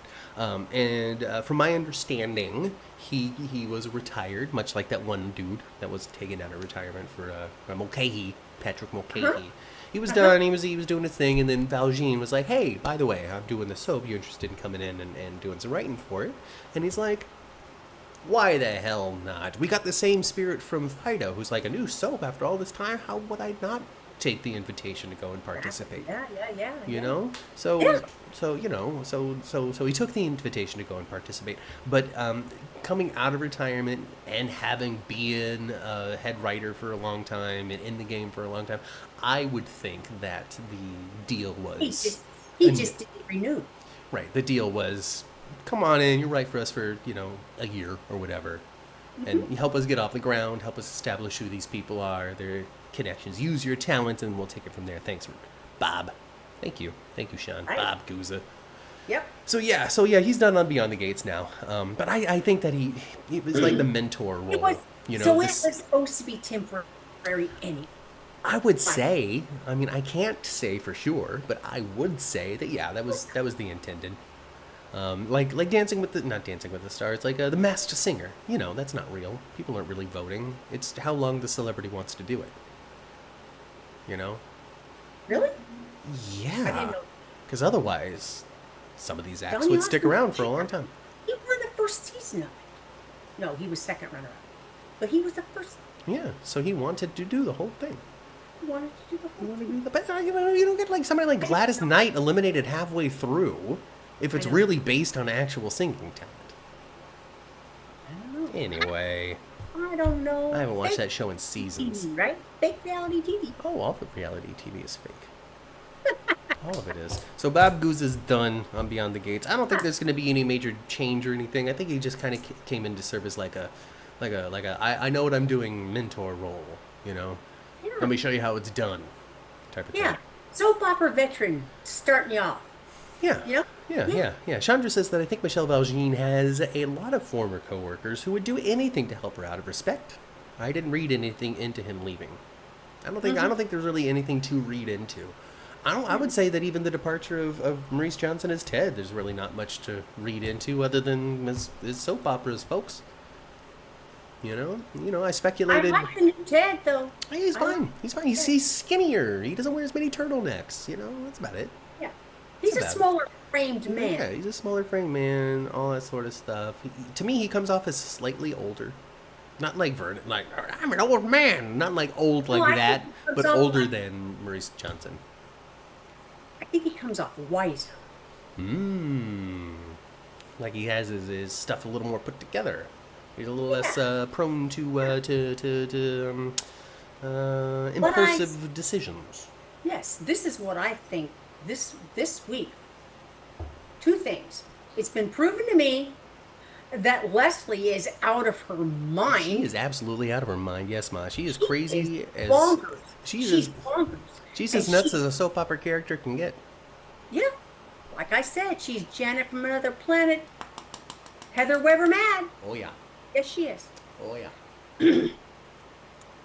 A: And from my understanding, he was retired, much like that one dude that was taken out of retirement for Mulcahy, Patrick Mulcahy.
B: Uh-huh.
A: He was done. He was doing his thing, and then Valjean was like, "Hey, by the way, I'm doing the soap. You interested in coming in and doing some writing for it?" And he's like, "Why the hell not? We got the same spirit from Fido, who's like a new soap after all this time. How would I not take the invitation to go and participate?"
B: Yeah.
A: You know, so
B: Yeah.
A: so he took the invitation to go and participate. But coming out of retirement and having been a head writer for a long time and in the game for a long time, I would think that the deal was
B: He just didn't renew.
A: right. The deal was, come on in, you write for us for a year or whatever, and you help us get off the ground, help us establish who these people are, their connections, use your talents, and we'll take it from there. Thanks, Bob. Thank you, Sean.
B: Right.
A: Bob Guza.
B: Yep.
A: So yeah, he's done on Beyond the Gates now. But I think that he was like the mentor role.
B: It was,
A: it
B: it was supposed to be temporary anyway.
A: I would say, I mean, I can't say for sure, but I would say that that was the intended. Like not Dancing with the Stars, like The Masked Singer. That's not real. People aren't really voting. It's how long the celebrity wants to do it.
B: Really? I
A: Yeah.
B: didn't know.
A: Because otherwise, some of these acts
B: Donny
A: would stick
B: Osmond
A: around for a
B: did
A: long
B: that.
A: time.
B: He won the first season of it. No, he was second runner-up. But he was the first.
A: Yeah, so he wanted to do the whole thing.
B: He wanted to do the whole thing.
A: But you don't get like somebody like Gladys Knight eliminated halfway through if it's
B: I know.
A: really based on actual singing talent.
B: I don't know.
A: Anyway,
B: I don't know.
A: I haven't watched
B: Fake
A: that show in seasons.
B: TV, right? Fake reality TV.
A: Oh, all the reality TV is fake. All of it is. So Bob Goose is done on Beyond the Gates. I don't think there's going to be any major change or anything. I think he just kind of came in to serve as like a I know what I'm doing mentor role.
B: Yeah.
A: Let me show you how it's done, type of
B: Yeah.
A: thing.
B: Soap opera veteran starting you off.
A: Yeah.
B: You know?
A: Yeah. Chandra says that I think Michelle Valjean has a lot of former coworkers who would do anything to help her out of respect. I didn't read anything into him leaving. I don't think there's really anything to read into. I would say that even the departure of Maurice Johnson as Ted, there's really not much to read into other than his soap operas, folks. I speculated.
B: I like the new Ted, though.
A: Hey, he's fine. He's skinnier. He doesn't wear as many turtlenecks. That's about it.
B: Yeah. He's a
A: about it.
B: smaller framed man.
A: Yeah, he's a smaller frame man, all that sort of stuff. To me, he comes off as slightly older. Not like Vernon, like, I'm an old man. Not like old like
B: I
A: that,
B: think he comes
A: but
B: off
A: older
B: like-
A: than Maurice Johnson.
B: I think he comes off wiser.
A: Like he has his stuff a little more put together. He's a little less prone to impulsive decisions.
B: Yes, this is what I think this week. Two things. It's been proven to me that Leslie is out of her mind.
A: She is absolutely out of her mind. Yes, Ma. She is crazy
B: is
A: as
B: bonkers.
A: She's
B: bonkers.
A: She's as
B: And
A: nuts as a soap opera character can get.
B: Yeah, like I said, she's Janet from another planet. Heather Weber mad.
A: Oh yeah.
B: Yes, she is.
A: Oh yeah.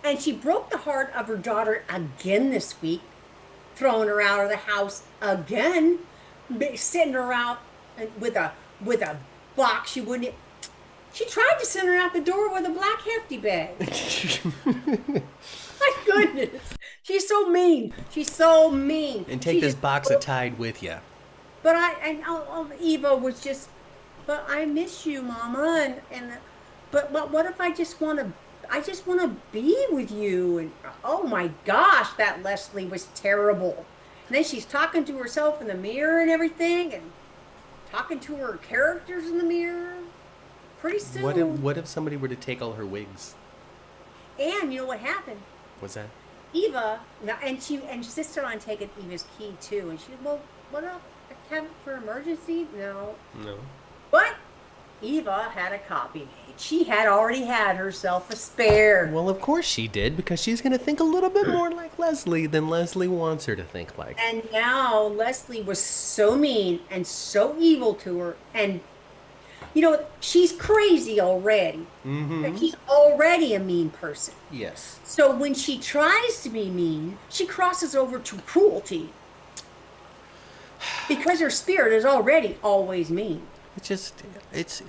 B: And she broke the heart of her daughter again this week, throwing her out of the house again, sending her out with a box she wouldn't. She tried to send her out the door with a black hefty bag. My goodness, she's so mean. She's so mean.
A: And take this box of Tide with you.
B: But Eva was just. But I miss you, Mama, but what if I just want to be with you? And oh my gosh, that Leslie was terrible. And then she's talking to herself in the mirror and everything, and talking to her characters in the mirror. Pretty soon.
A: What if somebody were to take all her wigs?
B: And you know what happened?
A: What's that?
B: Eva, and she insisted on taking Eva's key too. And she said, well, what else? Have it for emergency? No. But Eva had a copy made. She had already had herself a spare.
A: Well, of course she did, because she's going to think a little bit more like Leslie than Leslie wants her to think like.
B: And now Leslie was so mean and so evil to her. And, she's crazy already.
A: Mm-hmm.
B: Like, she's already a mean person.
A: Yes.
B: So when she tries to be mean, she crosses over to cruelty. because her spirit is already always mean.
A: It's just it's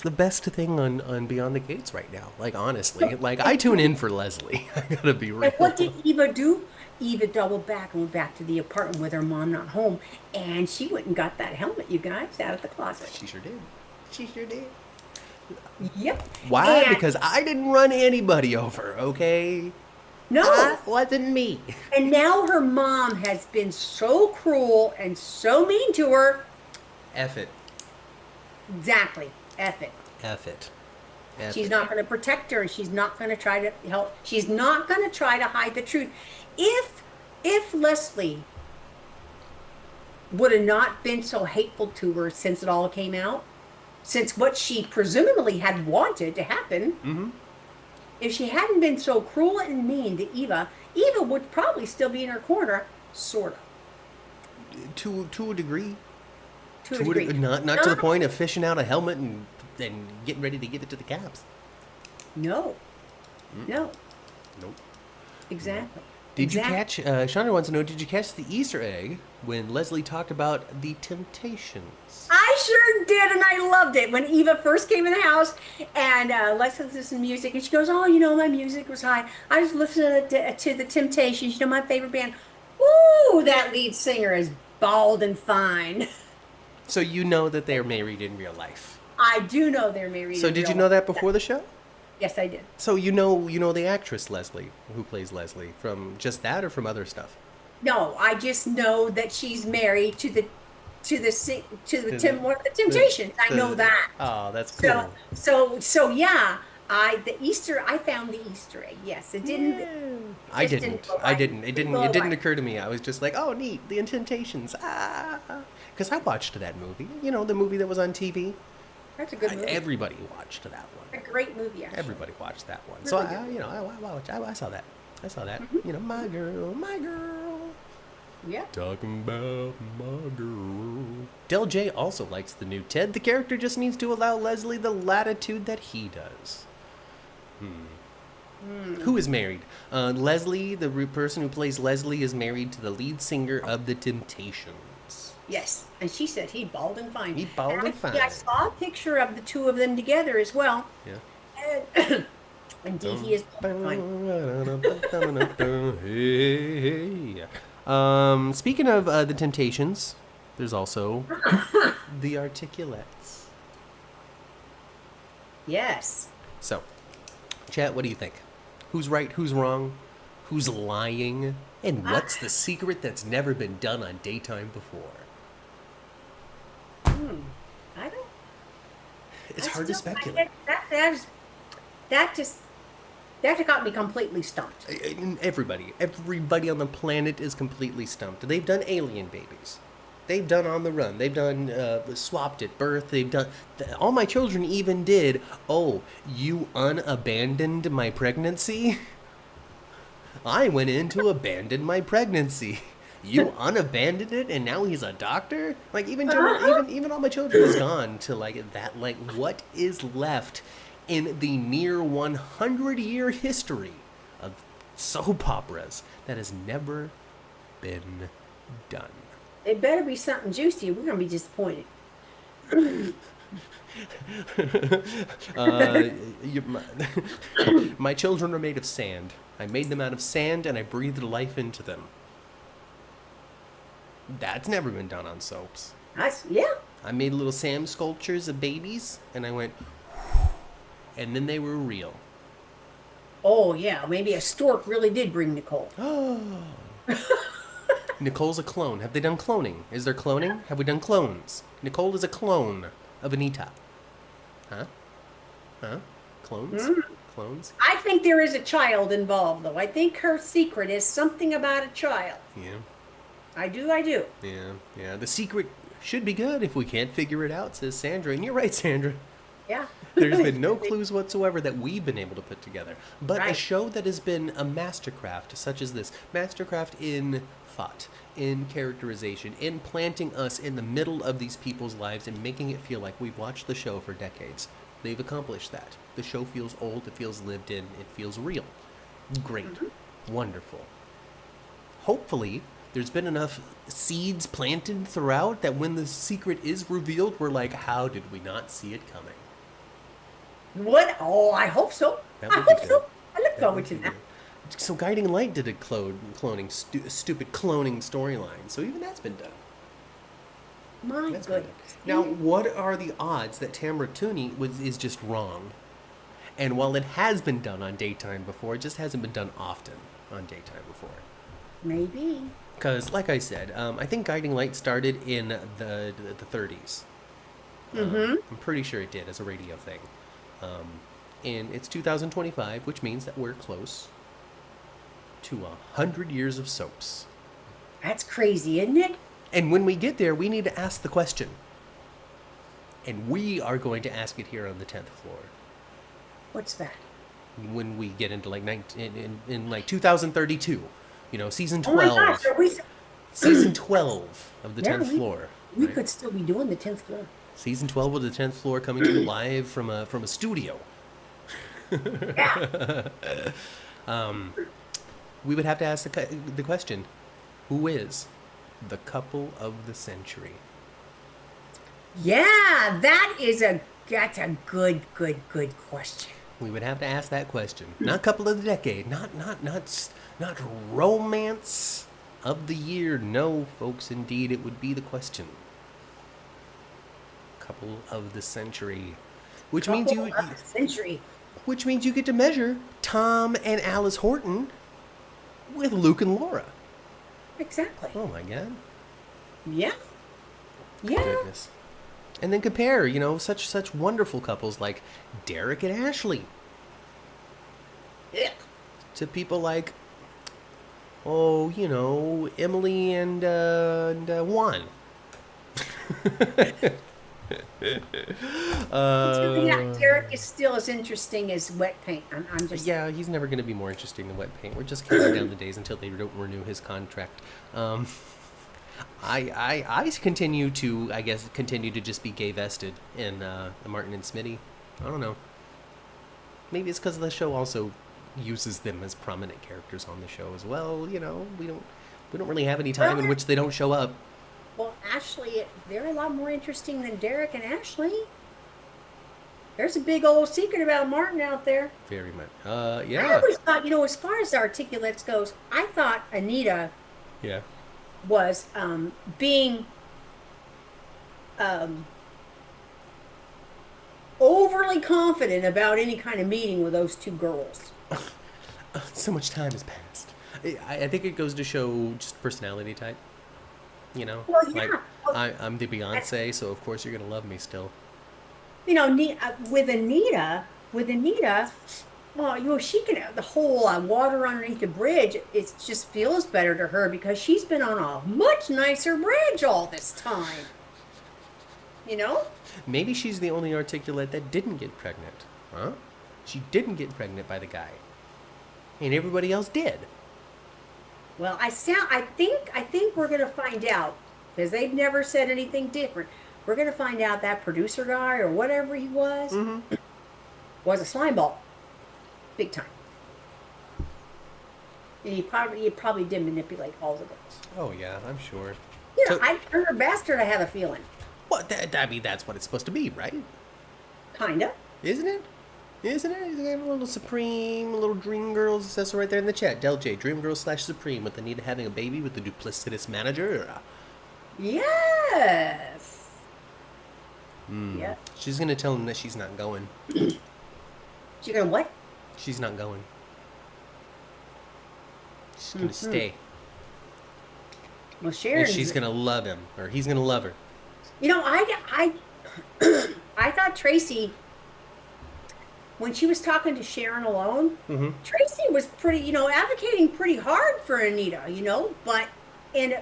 A: the best thing on Beyond the Gates right now. Like honestly, like I tune in for Leslie. I gotta be
B: And what
A: real.
B: did Eva do? Eva doubled back and went back to the apartment with her mom not home, and she went and got that helmet, you guys, out of the closet.
A: She sure did. She sure did.
B: Yep.
A: Why?
B: And
A: Because I didn't run anybody over. Okay,
B: no,
A: that wasn't me.
B: and now her mom has been so cruel and so mean to her.
A: F it.
B: Exactly. F it.
A: F it. F
B: She's
A: it.
B: not going to protect her, and she's not going to try to help. She's not going to try to hide the truth. If Leslie would have not been so hateful to her since it all came out, since what she presumably had wanted to happen,
A: Mm-hmm.
B: if she hadn't been so cruel and mean to Eva, Eva would probably still be in her corner, sort of,
A: To a degree.
B: to a degree.
A: Not to the point of fishing out a helmet and getting ready to give it to the Caps.
B: No, no,
A: Nope.
B: exactly.
A: Did you
B: Exactly.
A: catch? Chandra wants to know. Did you catch the Easter egg when Leslie talked about the Temptations?
B: I sure did, and I loved it when Eva first came in the house, and Lex listened to some music, and she goes, "Oh, my music was high. I was listening to the Temptations. My favorite band. Ooh, that lead singer is bald and fine."
A: So you know that they're married in real life.
B: I do know they're married.
A: So
B: in
A: did you
B: real
A: know
B: life.
A: that before the show?
B: Yes, I did.
A: So you know the actress Leslie, who plays Leslie, from just that or from other stuff?
B: No, I just know that she's married to the one of the
A: The-
B: Temptations. I know
A: the-
B: that.
A: Oh, that's cool.
B: So yeah. I found the Easter egg. Yes, it didn't.
A: I
B: just
A: didn't.
B: go
A: I
B: by-
A: didn't. It didn't.
B: go
A: It didn't
B: by.
A: occur to me. I was just like, oh, neat, the Temptations. Because I watched that movie. The movie that was on TV.
B: That's a good movie.
A: Everybody watched that
B: A
A: one.
B: great movie, actually.
A: Everybody watched that one. So
B: Really good.
A: I saw that. I saw that.
B: Mm-hmm.
A: My girl, my girl.
B: Yeah.
A: Talking about my girl. Del J also likes the new Ted. The character just needs to allow Leslie the latitude that he does. Who is married? Leslie, the person who plays Leslie, is married to the lead singer of the Temptations.
B: Yes. And she said he bald and fine.
A: He bald and
B: actually, I
A: fine.
B: saw a picture of the two of them together as well.
A: Yeah.
B: And indeed, he is bald and fine.
A: Hey. Speaking of the Temptations, there's also the Articulates.
B: Yes.
A: So, chat, what do you think? Who's right? Who's wrong? Who's lying? And what's the secret that's never been done on daytime before?
B: I don't.
A: It's
B: I
A: hard to
B: still-
A: speculate.
B: That just got me completely stumped.
A: Everybody on the planet is completely stumped. They've done alien babies. They've done on the run. They've done swapped at birth. They've done. All my children even did. Oh, you unabandoned my pregnancy? I went in to abandon my pregnancy. You unabandoned it, and now he's a doctor. Like even all my children is gone to like that. Like what is left in the near 100-year history of soap operas that has never been done?
B: It better be something juicy. We're gonna be disappointed.
A: My children are made of sand. I made them out of sand and I breathed life into them. That's never been done on soaps.
B: Yeah.
A: I made little sand sculptures of babies and I went, and then they were real.
B: Oh yeah. Maybe a stork really did bring Nicole.
A: Nicole's a clone. Have they done cloning? Is there cloning? Have we done clones? Nicole is a clone of Anita. Huh? Clones? Clones?
B: I think there is a child involved, though. I think her secret is something about a child.
A: Yeah.
B: I do.
A: Yeah. The secret should be good if we can't figure it out, says Sandra. And you're right, Sandra.
B: Yeah.
A: There's been no clues whatsoever that we've been able to put together. But a
B: Right.
A: show that has been a mastercraft, such as this, mastercraft in thought, in characterization, in planting us in the middle of these people's lives and making it feel like we've watched the show for decades. They've accomplished that. The show feels old, it feels lived in, it feels real. Great. Wonderful. Hopefully, there's been enough seeds planted throughout that when the secret is revealed, we're like, how did we not see it coming?
B: What? Oh, I hope so.
A: That
B: I
A: would be
B: hope
A: good.
B: so. I look
A: That
B: forward
A: would
B: to
A: be
B: that.
A: good. So Guiding Light did a stupid cloning storyline. So even that's been done.
B: My
A: That's been done.
B: goodness.
A: Now, what are the odds that Tamara Tooney is just wrong? And while it has been done on daytime before, it just hasn't been done often on daytime before.
B: Maybe.
A: Because, like I said, I think Guiding Light started in the 30s. I'm pretty sure it did as a radio thing. And it's 2025, which means that we're close to 100 years of soaps.
B: That's crazy, isn't it?
A: And when we get there, we need to ask the question. And we are going to ask it here on the 10th floor.
B: What's that?
A: When we get into like in like 2032, season
B: Oh
A: 12.
B: my gosh, are we?
A: Season 12 of the
B: Yeah,
A: 10th floor.
B: We
A: right?
B: could still be doing the 10th floor.
A: Season 12 of the 10th floor coming to you live from a studio.
B: Yeah.
A: We would have to ask the question, who is the couple of the century?
B: Yeah, that's a good question.
A: We would have to ask that question. Not couple of the decade, not romance of the year. No, folks, indeed it would be the question. Couple of the century. Which means
B: Couple of the century.
A: Which means you get to measure Tom and Alice Horton with Luke and Laura.
B: Exactly.
A: Oh my god.
B: Yeah. Yeah.
A: Goodness. And then compare, such wonderful couples like Derek and Ashley
B: Yeah.
A: to people like, Emily and Juan.
B: Yeah, Derek is still as interesting as wet paint. I'm just.
A: Yeah, he's never going to be more interesting than wet paint. We're just counting down the days until they don't renew his contract. I continue to just be gay vested in Martin and Smitty. I don't know. Maybe it's because the show also uses them as prominent characters on the show as well. We don't really have any time in which they don't show up.
B: Well, Ashley, they're a lot more interesting than Derek and Ashley. There's a big old secret about Martin out there.
A: Very much.
B: I
A: Yeah.
B: always thought, as far as the articulates goes, I thought Anita
A: Yeah.
B: was being overly confident about any kind of meeting with those two girls.
A: So much time has passed. I think it goes to show just personality type.
B: Well, yeah.
A: Like I'm the Beyonce, so of course you're gonna love me still.
B: With Anita, well, she can, the whole water underneath the bridge, it just feels better to her because she's been on a much nicer bridge all this time.
A: Maybe she's the only articulate that didn't get pregnant. Huh? She didn't get pregnant by the guy. And everybody else did.
B: Well, I think we're gonna find out, because they've never said anything different. We're gonna find out that producer guy or whatever he was was a slime ball, big time. And he probably did manipulate all the girls.
A: Oh yeah, I'm sure.
B: I'd turn her bastard. I have a feeling.
A: Well, that's what it's supposed to be, right?
B: Kinda.
A: Isn't it? Isn't it? Isn't it a little Supreme, a little Dream Girls? It says so right there in the chat. Del J, Dream Girls / Supreme with the need of having a baby with the duplicitous manager.
B: Yes. Yeah.
A: She's gonna tell him that she's not going.
B: You're gonna what?
A: She's not going. She's gonna stay.
B: Well, Sharon.
A: And she's gonna love him, or he's gonna love her.
B: I thought Tracy, when she was talking to Sharon alone, Tracy was pretty, advocating pretty hard for Anita,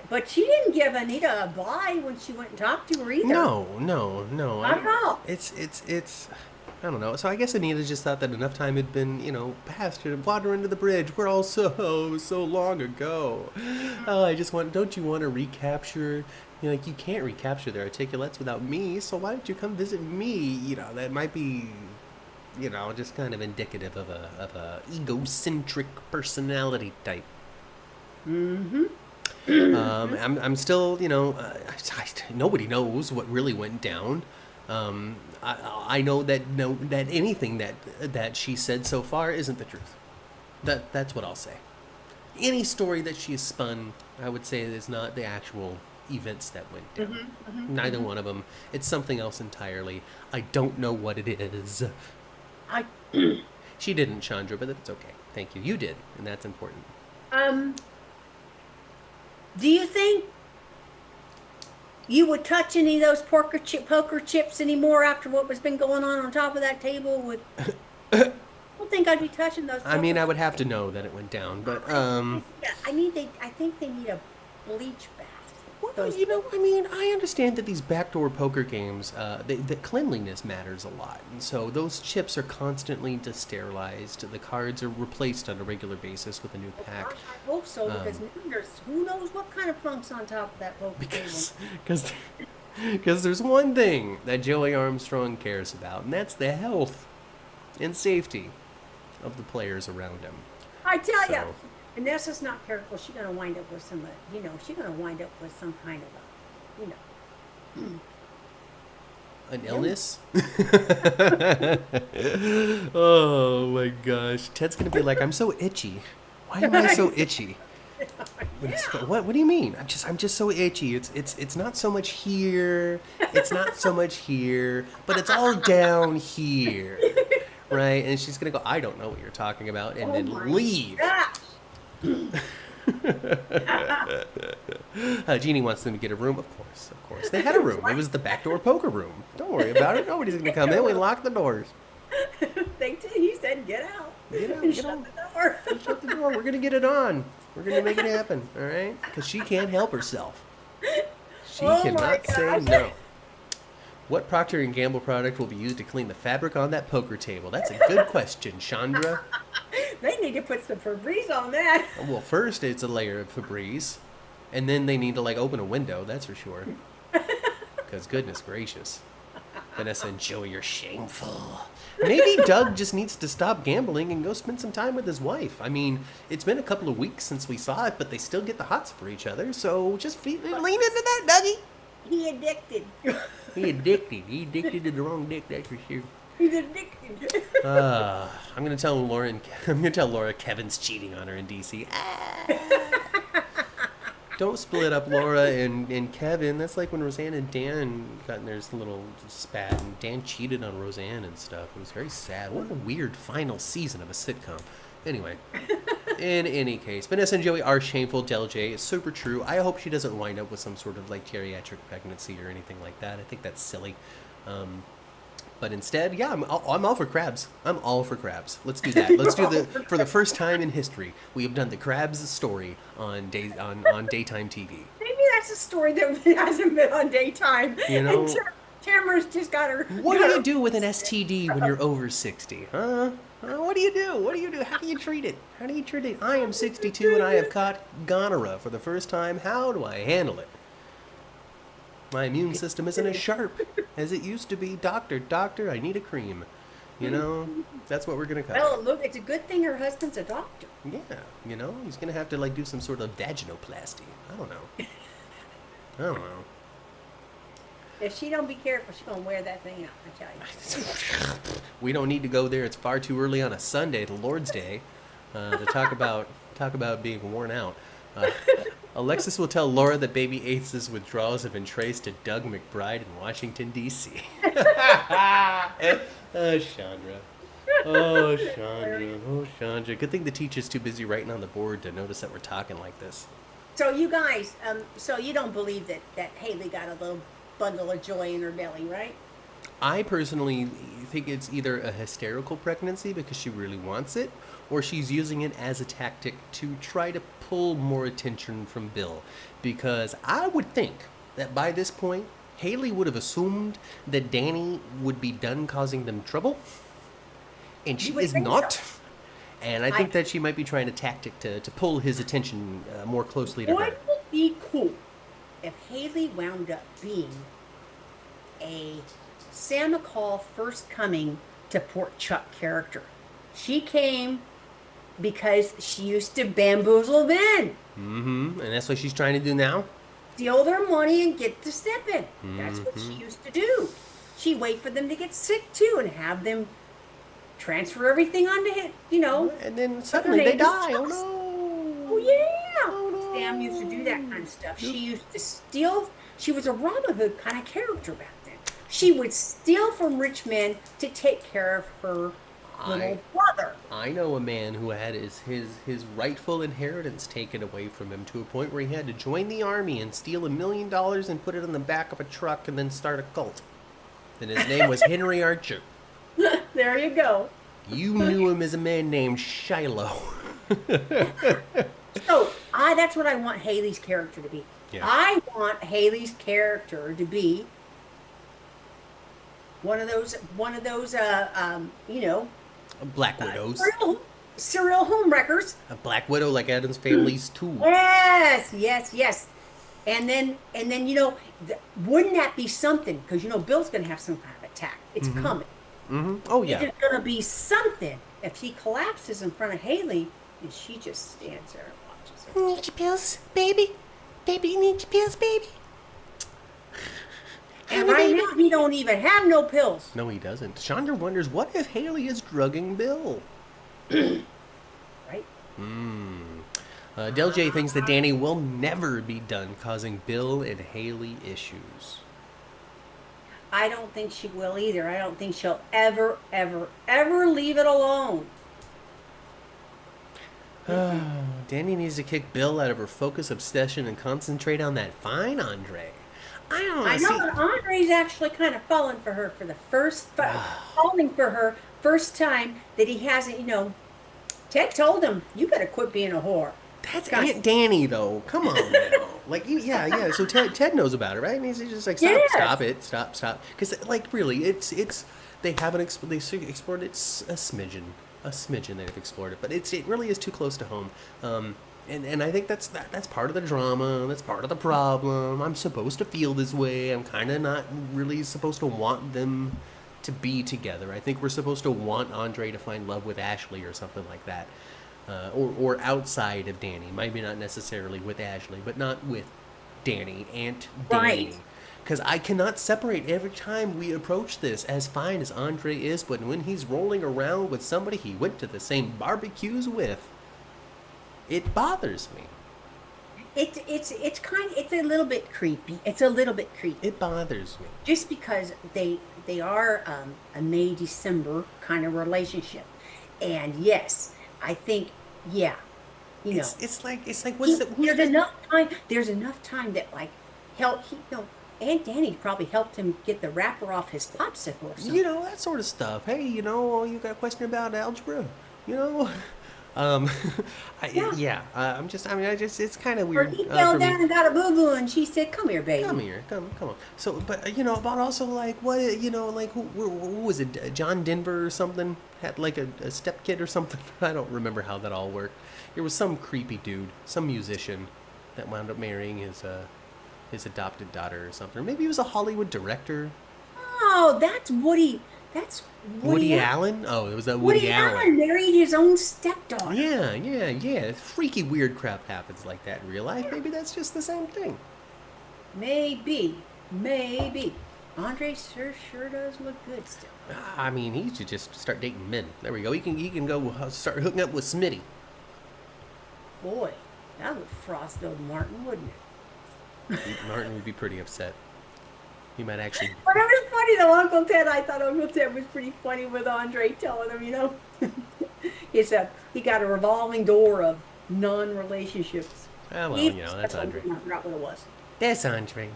B: but she didn't give Anita a bye when she went and talked to her either.
A: No.
B: Not at all.
A: It's I don't know. So I guess Anita just thought that enough time had been, passed to water under the bridge. We're all so long ago. Oh, don't you want to recapture? You can't recapture their articulates without me. So why don't you come visit me? That might be, just kind of indicative of a egocentric personality type. I'm still, nobody knows what really went down. I know that anything that she said so far isn't the truth. That's what I'll say. Any story that she has spun, I would say, is not the actual events that went down. Neither one of them. It's something else entirely. I don't know what it is.
B: I
A: She didn't, Chandra, but that's okay. Thank you. You did, and that's important.
B: do you think you would touch any of those poker chips anymore after what was been going on top of that table with? I don't think I'd be touching those.
A: I mean, I would have to know that it went down, but
B: Yeah, I think they need a bleach bath.
A: well,
B: Those-
A: I understand that these backdoor poker games, the cleanliness matters a lot, and so those chips are constantly sterilized. The cards are replaced on a regular basis with a new pack.
B: Gosh, I hope so, because now there's who knows what kind of funk's on top of that poker table.
A: Because there's one thing that Joey Armstrong cares about, and that's the health and safety of the players around him.
B: I tell you,
A: So-
B: Vanessa's not careful. She's gonna wind up with some, she's gonna wind up with some kind of
A: An illness? Oh my gosh. Ted's gonna be like, I'm so itchy. Why am I so itchy? What do you mean? I'm just so itchy. It's not so much here. It's not so much here, but it's all down here. Right? And she's gonna go, I don't know what you're talking about, and
B: Oh my
A: then leave.
B: gosh.
A: Jeannie wants them to get a room. Of course. They had a room. It was the backdoor poker room. Don't worry about it. Nobody's gonna come in. We locked the doors.
B: They did. He said, "Get out."
A: Get out,
B: And
A: get
B: shut
A: out.
B: the door.
A: Shut the door. We're gonna get it on. We're gonna make it happen. All right? Because she can't help herself. She
B: Oh my
A: cannot say
B: gosh.
A: no. What Procter & Gamble product will be used to clean the fabric on that poker table? That's a good question, Chandra.
B: They need to put some Febreze on that.
A: Well, first it's a layer of Febreze, and then they need to open a window. That's for sure. Because goodness gracious, Vanessa and Joey, you're shameful. Maybe Doug just needs to stop gambling and go spend some time with his wife. I mean, it's been a couple of weeks since we saw it, but they still get the hots for each other. So just lean into that, Dougie.
B: He addicted.
A: He addicted. He addicted to the wrong dick. That's for sure.
B: He's addicted.
A: I'm gonna tell Laura Kevin's cheating on her in DC. Don't split up Laura and Kevin. That's like when Roseanne and Dan got in their little spat, and Dan cheated on Roseanne and stuff. It was very sad. What a weird final season of a sitcom. Anyway, in any case, Vanessa and Joey are shameful. Del J is super true. I hope she doesn't wind up with some sort of geriatric pregnancy or anything like that. I think that's silly. But instead, yeah, I'm all for crabs. I'm all for crabs. Let's do that. Let's do for the first time in history, we have done the crabs story on daytime TV.
B: Maybe that's a story that hasn't been on daytime.
A: You know-
B: And Tamara's just got her.
A: What do you do with an STD when you're over 60? Huh? What do you do? What do you do? How do you treat it? How do you treat it? I am 62 and I have caught gonorrhea for the first time. How do I handle it? My immune system isn't as sharp as it used to be. Doctor, I need a cream. That's what we're going to cover.
B: Well, look, it's a good thing her husband's a doctor.
A: Yeah, he's going to have to do some sort of vaginoplasty. I don't know.
B: If she don't be careful, she's gonna wear that thing out. I tell you.
A: We don't need to go there. It's far too early on a Sunday, the Lord's Day, to talk about being worn out. Alexis will tell Laura that baby Ace's withdrawals have been traced to Doug McBride in Washington, D.C. Oh, Chandra. Oh, Chandra. Good thing the teacher's too busy writing on the board to notice that we're talking like this.
B: So you guys, so you don't believe that Haley got a little bundle of joy in her belly, right?
A: I personally think it's either a hysterical pregnancy because she really wants it, or she's using it as a tactic to try to pull more attention from Bill. Because I would think that by this point, Haley would have assumed that Danny would be done causing them trouble, and she
B: You would
A: is
B: think
A: not.
B: so.
A: And I think that she might be trying a tactic to pull his attention more closely to her.
B: Wouldn't it be cool if Haley wound up being a Sam McCall first coming to Port Chuck character? She came because she used to bamboozle men,
A: Mm-hmm. And that's what she's trying to do now?
B: steal their money and get to stepping. That's what she
A: Mm-hmm.
B: used to do. She'd wait for them to get sick too and have them transfer everything onto him,
A: And then
B: put their
A: suddenly they
B: name as
A: die. Oh
B: trust. Oh
A: no.
B: yeah.
A: Oh
B: Sam used to do that
A: no.
B: kind of stuff.
A: Yep.
B: She used to steal. She was a Robin Hood kind of character back then. She would steal from rich men to take care of her
A: I
B: little brother.
A: I know a man who had his rightful inheritance taken away from him to a point where he had to join the army and steal $1 million and put it on the back of a truck and then start a cult. And his name was Henry Archer.
B: There you go.
A: You knew him as a man named Shiloh.
B: So that's what I want Haley's character to be.
A: Yeah.
B: I want Haley's character to be one of those,
A: Black Widows.
B: serial home wreckers.
A: A Black Widow like Adam's Family's too.
B: Yes, yes, yes. And then, wouldn't that be something? Because Bill's going to have some kind of attack. It's coming.
A: Mm-hmm. Oh yeah.
B: It's going to be something if he collapses in front of Haley and she just stands there and watches her.
A: Need your pills, baby? Baby, you need your pills, baby?
B: And right now, he don't even have no pills.
A: No, he doesn't. Chandra wonders, what if Haley is drugging Bill?
B: Right?
A: Del J thinks that Danny will never be done causing Bill and Haley issues.
B: I don't think she will either. I don't think she'll ever, ever, ever leave it alone.
A: Danny needs to kick Bill out of her focus, obsession, and concentrate on that fine Andre. I don't know.
B: I know that Andre's actually kind of falling for her for the falling for her first time that he hasn't, Ted told him, you got to quit being a whore.
A: That's Aunt Danny, though. Come on now. Like, yeah. So Ted knows about it, right? And he's just like, stop,
B: Yes.
A: stop it, stop. Because, like, really, it's they haven't they explored it a smidgen they've explored it, but it really is too close to home. And I think that's part of the drama. That's part of the problem. I'm supposed to feel this way. I'm kind of not really supposed to want them to be together. I think we're supposed to want Andre to find love with Ashley or something like that. Or outside of Danny. Maybe not necessarily with Ashley, but not with Danny, Aunt Danny.
B: Right.
A: Because I cannot separate every time we approach this, as fine as Andre is, but when he's rolling around with somebody he went to the same barbecues with, it bothers me.
B: It's a little bit creepy. It's a little bit creepy.
A: It bothers me.
B: Just because they are a May-December kind of relationship. And yes, I think,
A: It's like what's
B: there's enough time that Aunt Danny probably helped him get the wrapper off his popsicle or something.
A: that sort of stuff. Hey, you got a question about algebra? I'm just, it's kind of
B: Or
A: weird.
B: he
A: For
B: fell
A: me.
B: down and got a boo-boo and she said, come here, baby.
A: Come here, come on. So, but but also like what, like who was it? John Denver or something had like a step kid or something. I don't remember how that all worked. There was some creepy dude, some musician, that wound up marrying his adopted daughter or something. Or maybe he was a Hollywood director.
B: Oh, that's Woody. That's
A: Woody Allen? Oh, it was that
B: Woody Allen married his own stepdaughter.
A: Yeah. Freaky weird crap happens like that in real life. Maybe that's just the same thing.
B: Maybe. Andre sure does look good still.
A: I mean, he should just start dating men. There we go. He can go start hooking up with Smitty.
B: Boy, that would frost old Martin, wouldn't it?
A: Martin would be pretty upset. He might actually.
B: But it was funny though, Uncle Ted. I thought Uncle Ted was pretty funny with Andre telling him, he got a revolving door of non-relationships.
A: Well, that's Andre.
B: I forgot what it was.
A: That's Andre.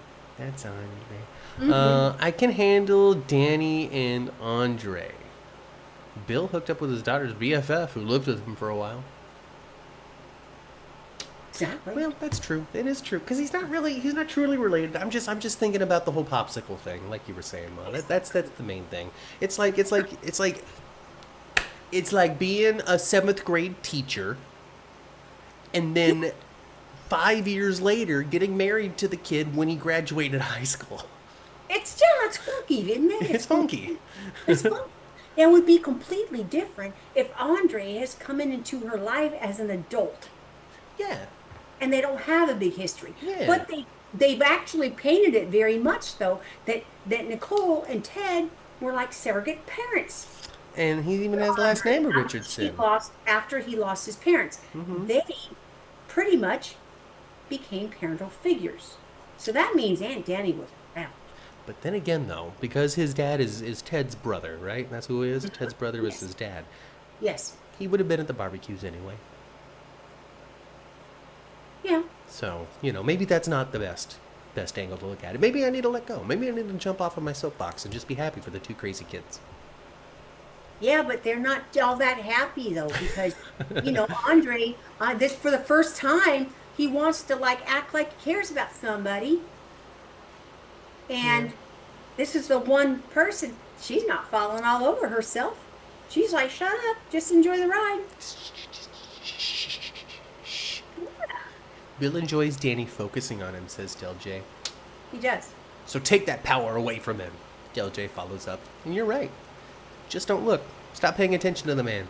A: I can handle Danny and Andre. Bill hooked up with his daughter's BFF, who lived with him for a while.
B: Exactly.
A: Well, that's true. It is true because he's not truly related. I'm just thinking about the whole popsicle thing, like you were saying, Ma. That's the main thing. It's like being a 7th grade teacher, and then 5 years later getting married to the kid when he graduated high school.
B: It's funky, isn't it?
A: It's funky.
B: It's funky. It would be completely different if Andre has come into her life as an adult
A: Yeah,
B: and they don't have a big history.
A: yeah.
B: But they've actually painted it very much though that Nicole and Ted were like surrogate parents.
A: And he even has the last
B: Andre
A: name of
B: after he
A: Richardson.
B: lost after he lost his parents.
A: Hmm.
B: They pretty much became parental figures. So that means Aunt Danny was around.
A: But then again, though, because his dad is Ted's brother, right? That's who he is. Ted's brother was
B: Yes.
A: his dad.
B: Yes.
A: He would have been at the barbecues anyway.
B: Yeah.
A: So, maybe that's not the best angle to look at it. Maybe I need to let go. Maybe I need to jump off of my soapbox and just be happy for the two crazy kids.
B: Yeah, but they're not all that happy though because Andre this for the first time he wants to like act like he cares about somebody
A: Yeah.
B: and this is the one person she's not falling all over herself. She's like, "Shut up, just enjoy the ride."
A: Bill enjoys Danny focusing on him, says Del J.
B: He does.
A: So take that power away from him. Del J follows up. And you're right. Just don't look. Stop paying attention to the man.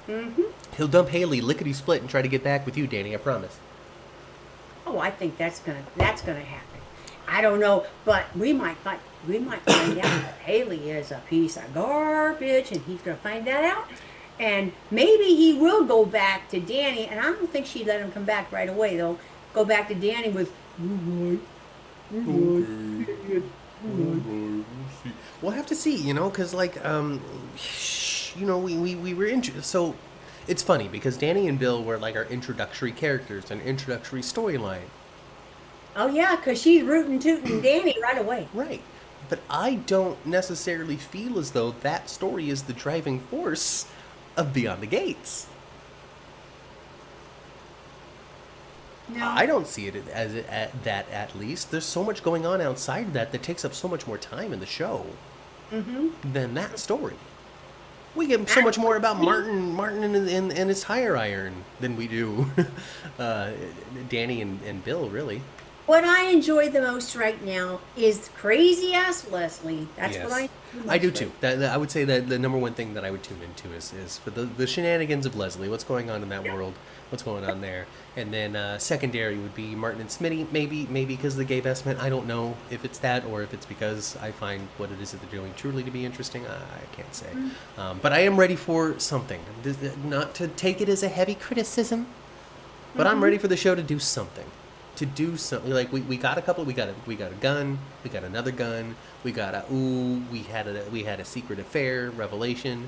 B: Mm-hmm.
A: He'll dump Haley lickety split and try to get back with you, Danny, I promise.
B: Oh, I think that's gonna happen. I don't know, but we might find out that Haley is a piece of garbage, and he's gonna find that out. And maybe he will go back to Danny, and I don't think she'd let him come back right away though. Go back to Danny with, "You're right,
A: We'll have to see, because, we were so it's funny because Danny and Bill were like our introductory characters, an introductory storyline.
B: Oh yeah, because she's rootin' tootin' Danny right away.
A: Right. But I don't necessarily feel as though that story is the driving force of Beyond the Gates.
B: No.
A: I don't see it as that, at least. There's so much going on outside of that takes up so much more time in the show than that story. We get so much more about Martin and his tire iron than we do Danny and Bill, really.
B: What I enjoy the most right now is crazy ass Leslie. That's what I do
A: I do
B: most
A: too.
B: right
A: I would say that the number one thing that I would tune into is for the shenanigans of Leslie. What's going on in that world? What's going on there? And then secondary would be Martin and Smitty. Maybe because of the gay vestment. I don't know if it's that or if it's because I find what it is that they're doing truly to be interesting. I can't say. But I am ready for something. Not to take it as a heavy criticism, but I'm ready for the show to do something. To do something like we got a couple. We got a gun. We got another gun. We got we had a secret affair revelation.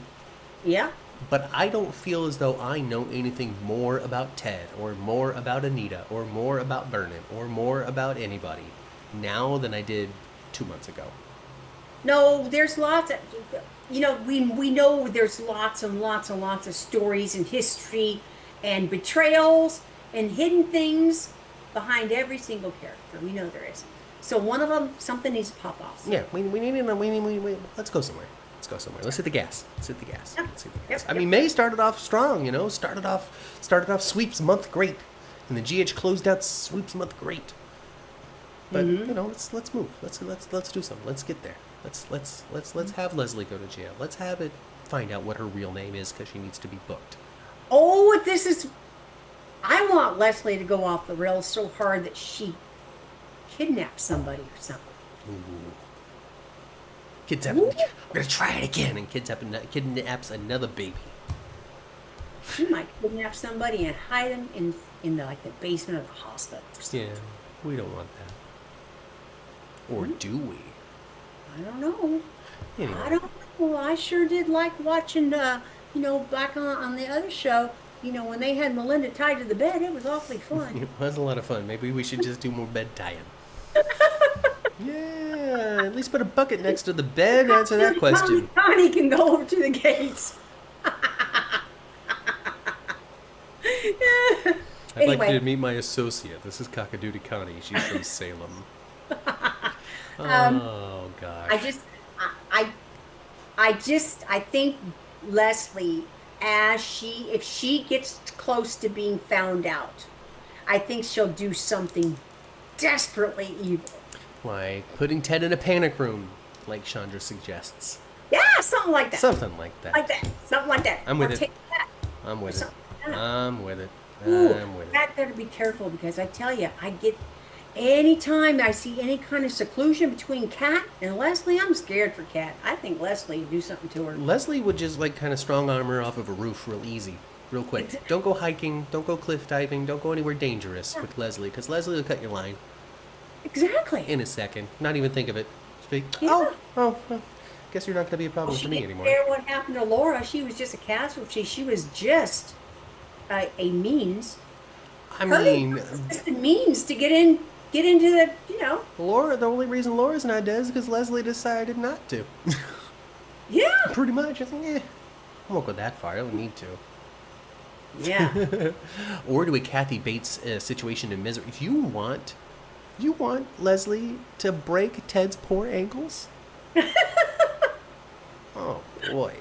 B: Yeah.
A: But I don't feel as though I know anything more about Ted or more about Anita or more about Vernon or more about anybody now than I did 2 months ago.
B: No, there's lots of, we know there's lots and lots and lots of stories and history and betrayals and hidden things behind every single character. We know there is. So one of them, something needs to pop off.
A: Yeah, we need let's go somewhere. Let's go somewhere. Let's hit the gas. Let's hit the gas.
B: Yep.
A: Let's hit the gas.
B: Yep,
A: I
B: yep.
A: mean, May started off strong. Started off sweeps month great, and the GH closed out sweeps month great. But let's move. Let's do something. Let's get there. Let's have Leslie go to jail. Let's have it find out what her real name is because she needs to be booked.
B: Oh, this is. I want Leslie to go off the rails so hard that she kidnaps somebody or something.
A: Ooh. We're gonna try it again, and kidnaps another baby.
B: She might kidnap somebody and hide them in the basement of the hospital. Or something.
A: Yeah, we don't want that. Or do we?
B: I don't know.
A: Anyway.
B: I don't know. I sure did like watching, back on the other show, when they had Melinda tied to the bed. It was awfully fun.
A: It was a lot of fun. Maybe we should just do more bed tying. Yeah, at least put a bucket next to the bed. Answer that question.
B: Connie can go over to the gates.
A: I'd like you to meet my associate. This is Cockadoodie Connie. She's from Salem. Oh gosh.
B: I think Leslie, if she gets close to being found out, I think she'll do something desperately evil.
A: Like putting Ted in a panic room, like Chandra suggests.
B: Yeah, something like that.
A: Something like that.
B: Like that. Something like that.
A: I'm with
B: Or
A: it.
B: take that.
A: I'm with it.
B: Something like that.
A: I'm with it.
B: Ooh,
A: I'm with it.
B: Cat better be careful because I tell you, I get anytime I see any kind of seclusion between Cat and Leslie, I'm scared for Cat. I think Leslie would do something to her.
A: Leslie would just like kind of strong arm her off of a roof real easy, real quick.
B: Exactly.
A: Don't go hiking. Don't go cliff diving. Don't go anywhere dangerous with Leslie, because Leslie will cut your line
B: Exactly.
A: in a second. Not even think of it. Speak.
B: Yeah.
A: Oh. Guess you're not going to be a problem
B: She
A: for me
B: didn't
A: anymore.
B: care what happened to Laura. She was just a casualty. She was just a means.
A: I
B: Her
A: mean,
B: was just a means to get into the,
A: Laura. The only reason Laura's not dead is because Leslie decided not to.
B: Yeah.
A: Pretty much. I think, I won't go that far. I don't need to.
B: Yeah.
A: Or do a Kathy Bates situation in misery. If you want Leslie to break Ted's poor ankles? Oh boy.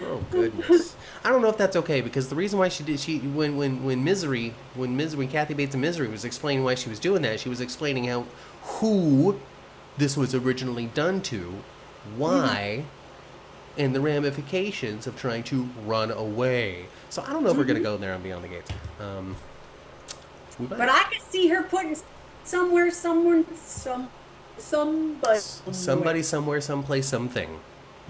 A: Oh goodness. I don't know if that's okay, because the reason why when Kathy Bates in Misery was explaining why she was doing that, she was explaining who this was originally done to, why, and the ramifications of trying to run away. So I don't know if we're gonna go there on Beyond the Gates.
B: But I could see her putting somebody,
A: somebody, somewhere, someplace, something,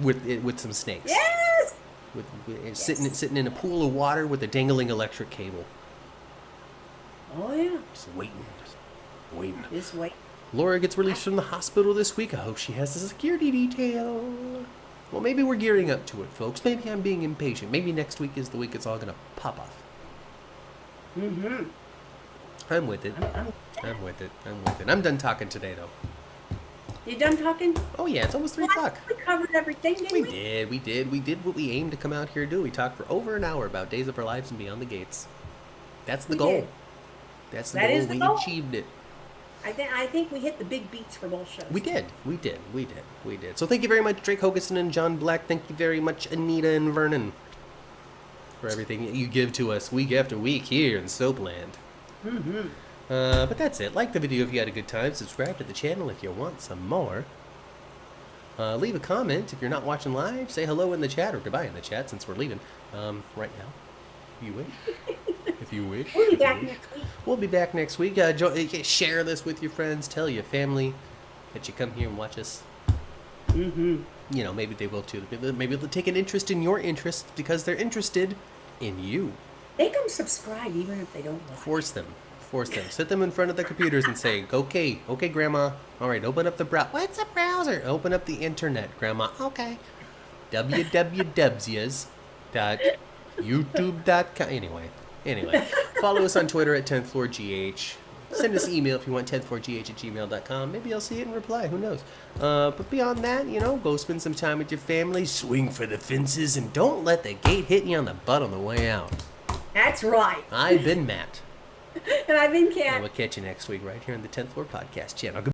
A: with some snakes.
B: Yes.
A: With
B: Yes.
A: sitting in a pool of water with a dangling electric cable.
B: Oh yeah.
A: Just waiting.
B: Just wait.
A: Laura gets released from the hospital this week. I hope she has a security detail. Well, maybe we're gearing up to it, folks. Maybe I'm being impatient. Maybe next week is the week it's all gonna pop off.
B: Mm-hmm.
A: I'm with it. I'm with it. I'm done talking today, though.
B: You done talking?
A: Oh yeah, it's almost 3
B: Well, I
A: o'clock.
B: think we covered everything, didn't we?
A: We did what we aimed to come out here to do. We talked for over an hour about Days of Our Lives and Beyond the Gates. That's the
B: We
A: goal.
B: did.
A: That's the
B: That
A: goal.
B: is the
A: We
B: goal.
A: achieved it.
B: I think we hit the big beats for both shows.
A: We did. So thank you very much, Drake Hogerson and John Black. Thank you very much, Anita and Vernon, for everything that you give to us week after week here in Soapland.
B: Mm-hmm.
A: But that's it. Like the video if you had a good time. Subscribe to the channel if you want some more. Leave a comment if you're not watching live. Say hello in the chat or goodbye in the chat, since we're leaving right now. If you wish. If you wish.
B: We'll be
A: If you
B: back
A: wish.
B: next week.
A: We'll be back next week. Share this with your friends. Tell your family that you come here and watch us.
B: Mm-hmm.
A: You know, maybe they will too. Maybe they'll take an interest in your interests because they're interested in you.
B: Make them subscribe even if they don't watch.
A: Force them. Sit them in front of the computers and say, okay, Grandma. All right, open up the browser. What's a browser? Open up the internet, Grandma. Okay. www.youtube.com. Anyway, follow us on Twitter at 10th Floor GH. Send us an email if you want, 10thfloorgh@gmail.com. Maybe I'll see it and reply. Who knows? But beyond that, go spend some time with your family, swing for the fences, and don't let the gate hit you on the butt on the way out.
B: That's right.
A: I've been Matt.
B: And I've been Kat.
A: And we'll catch you next week right here on the 10th Floor Podcast channel.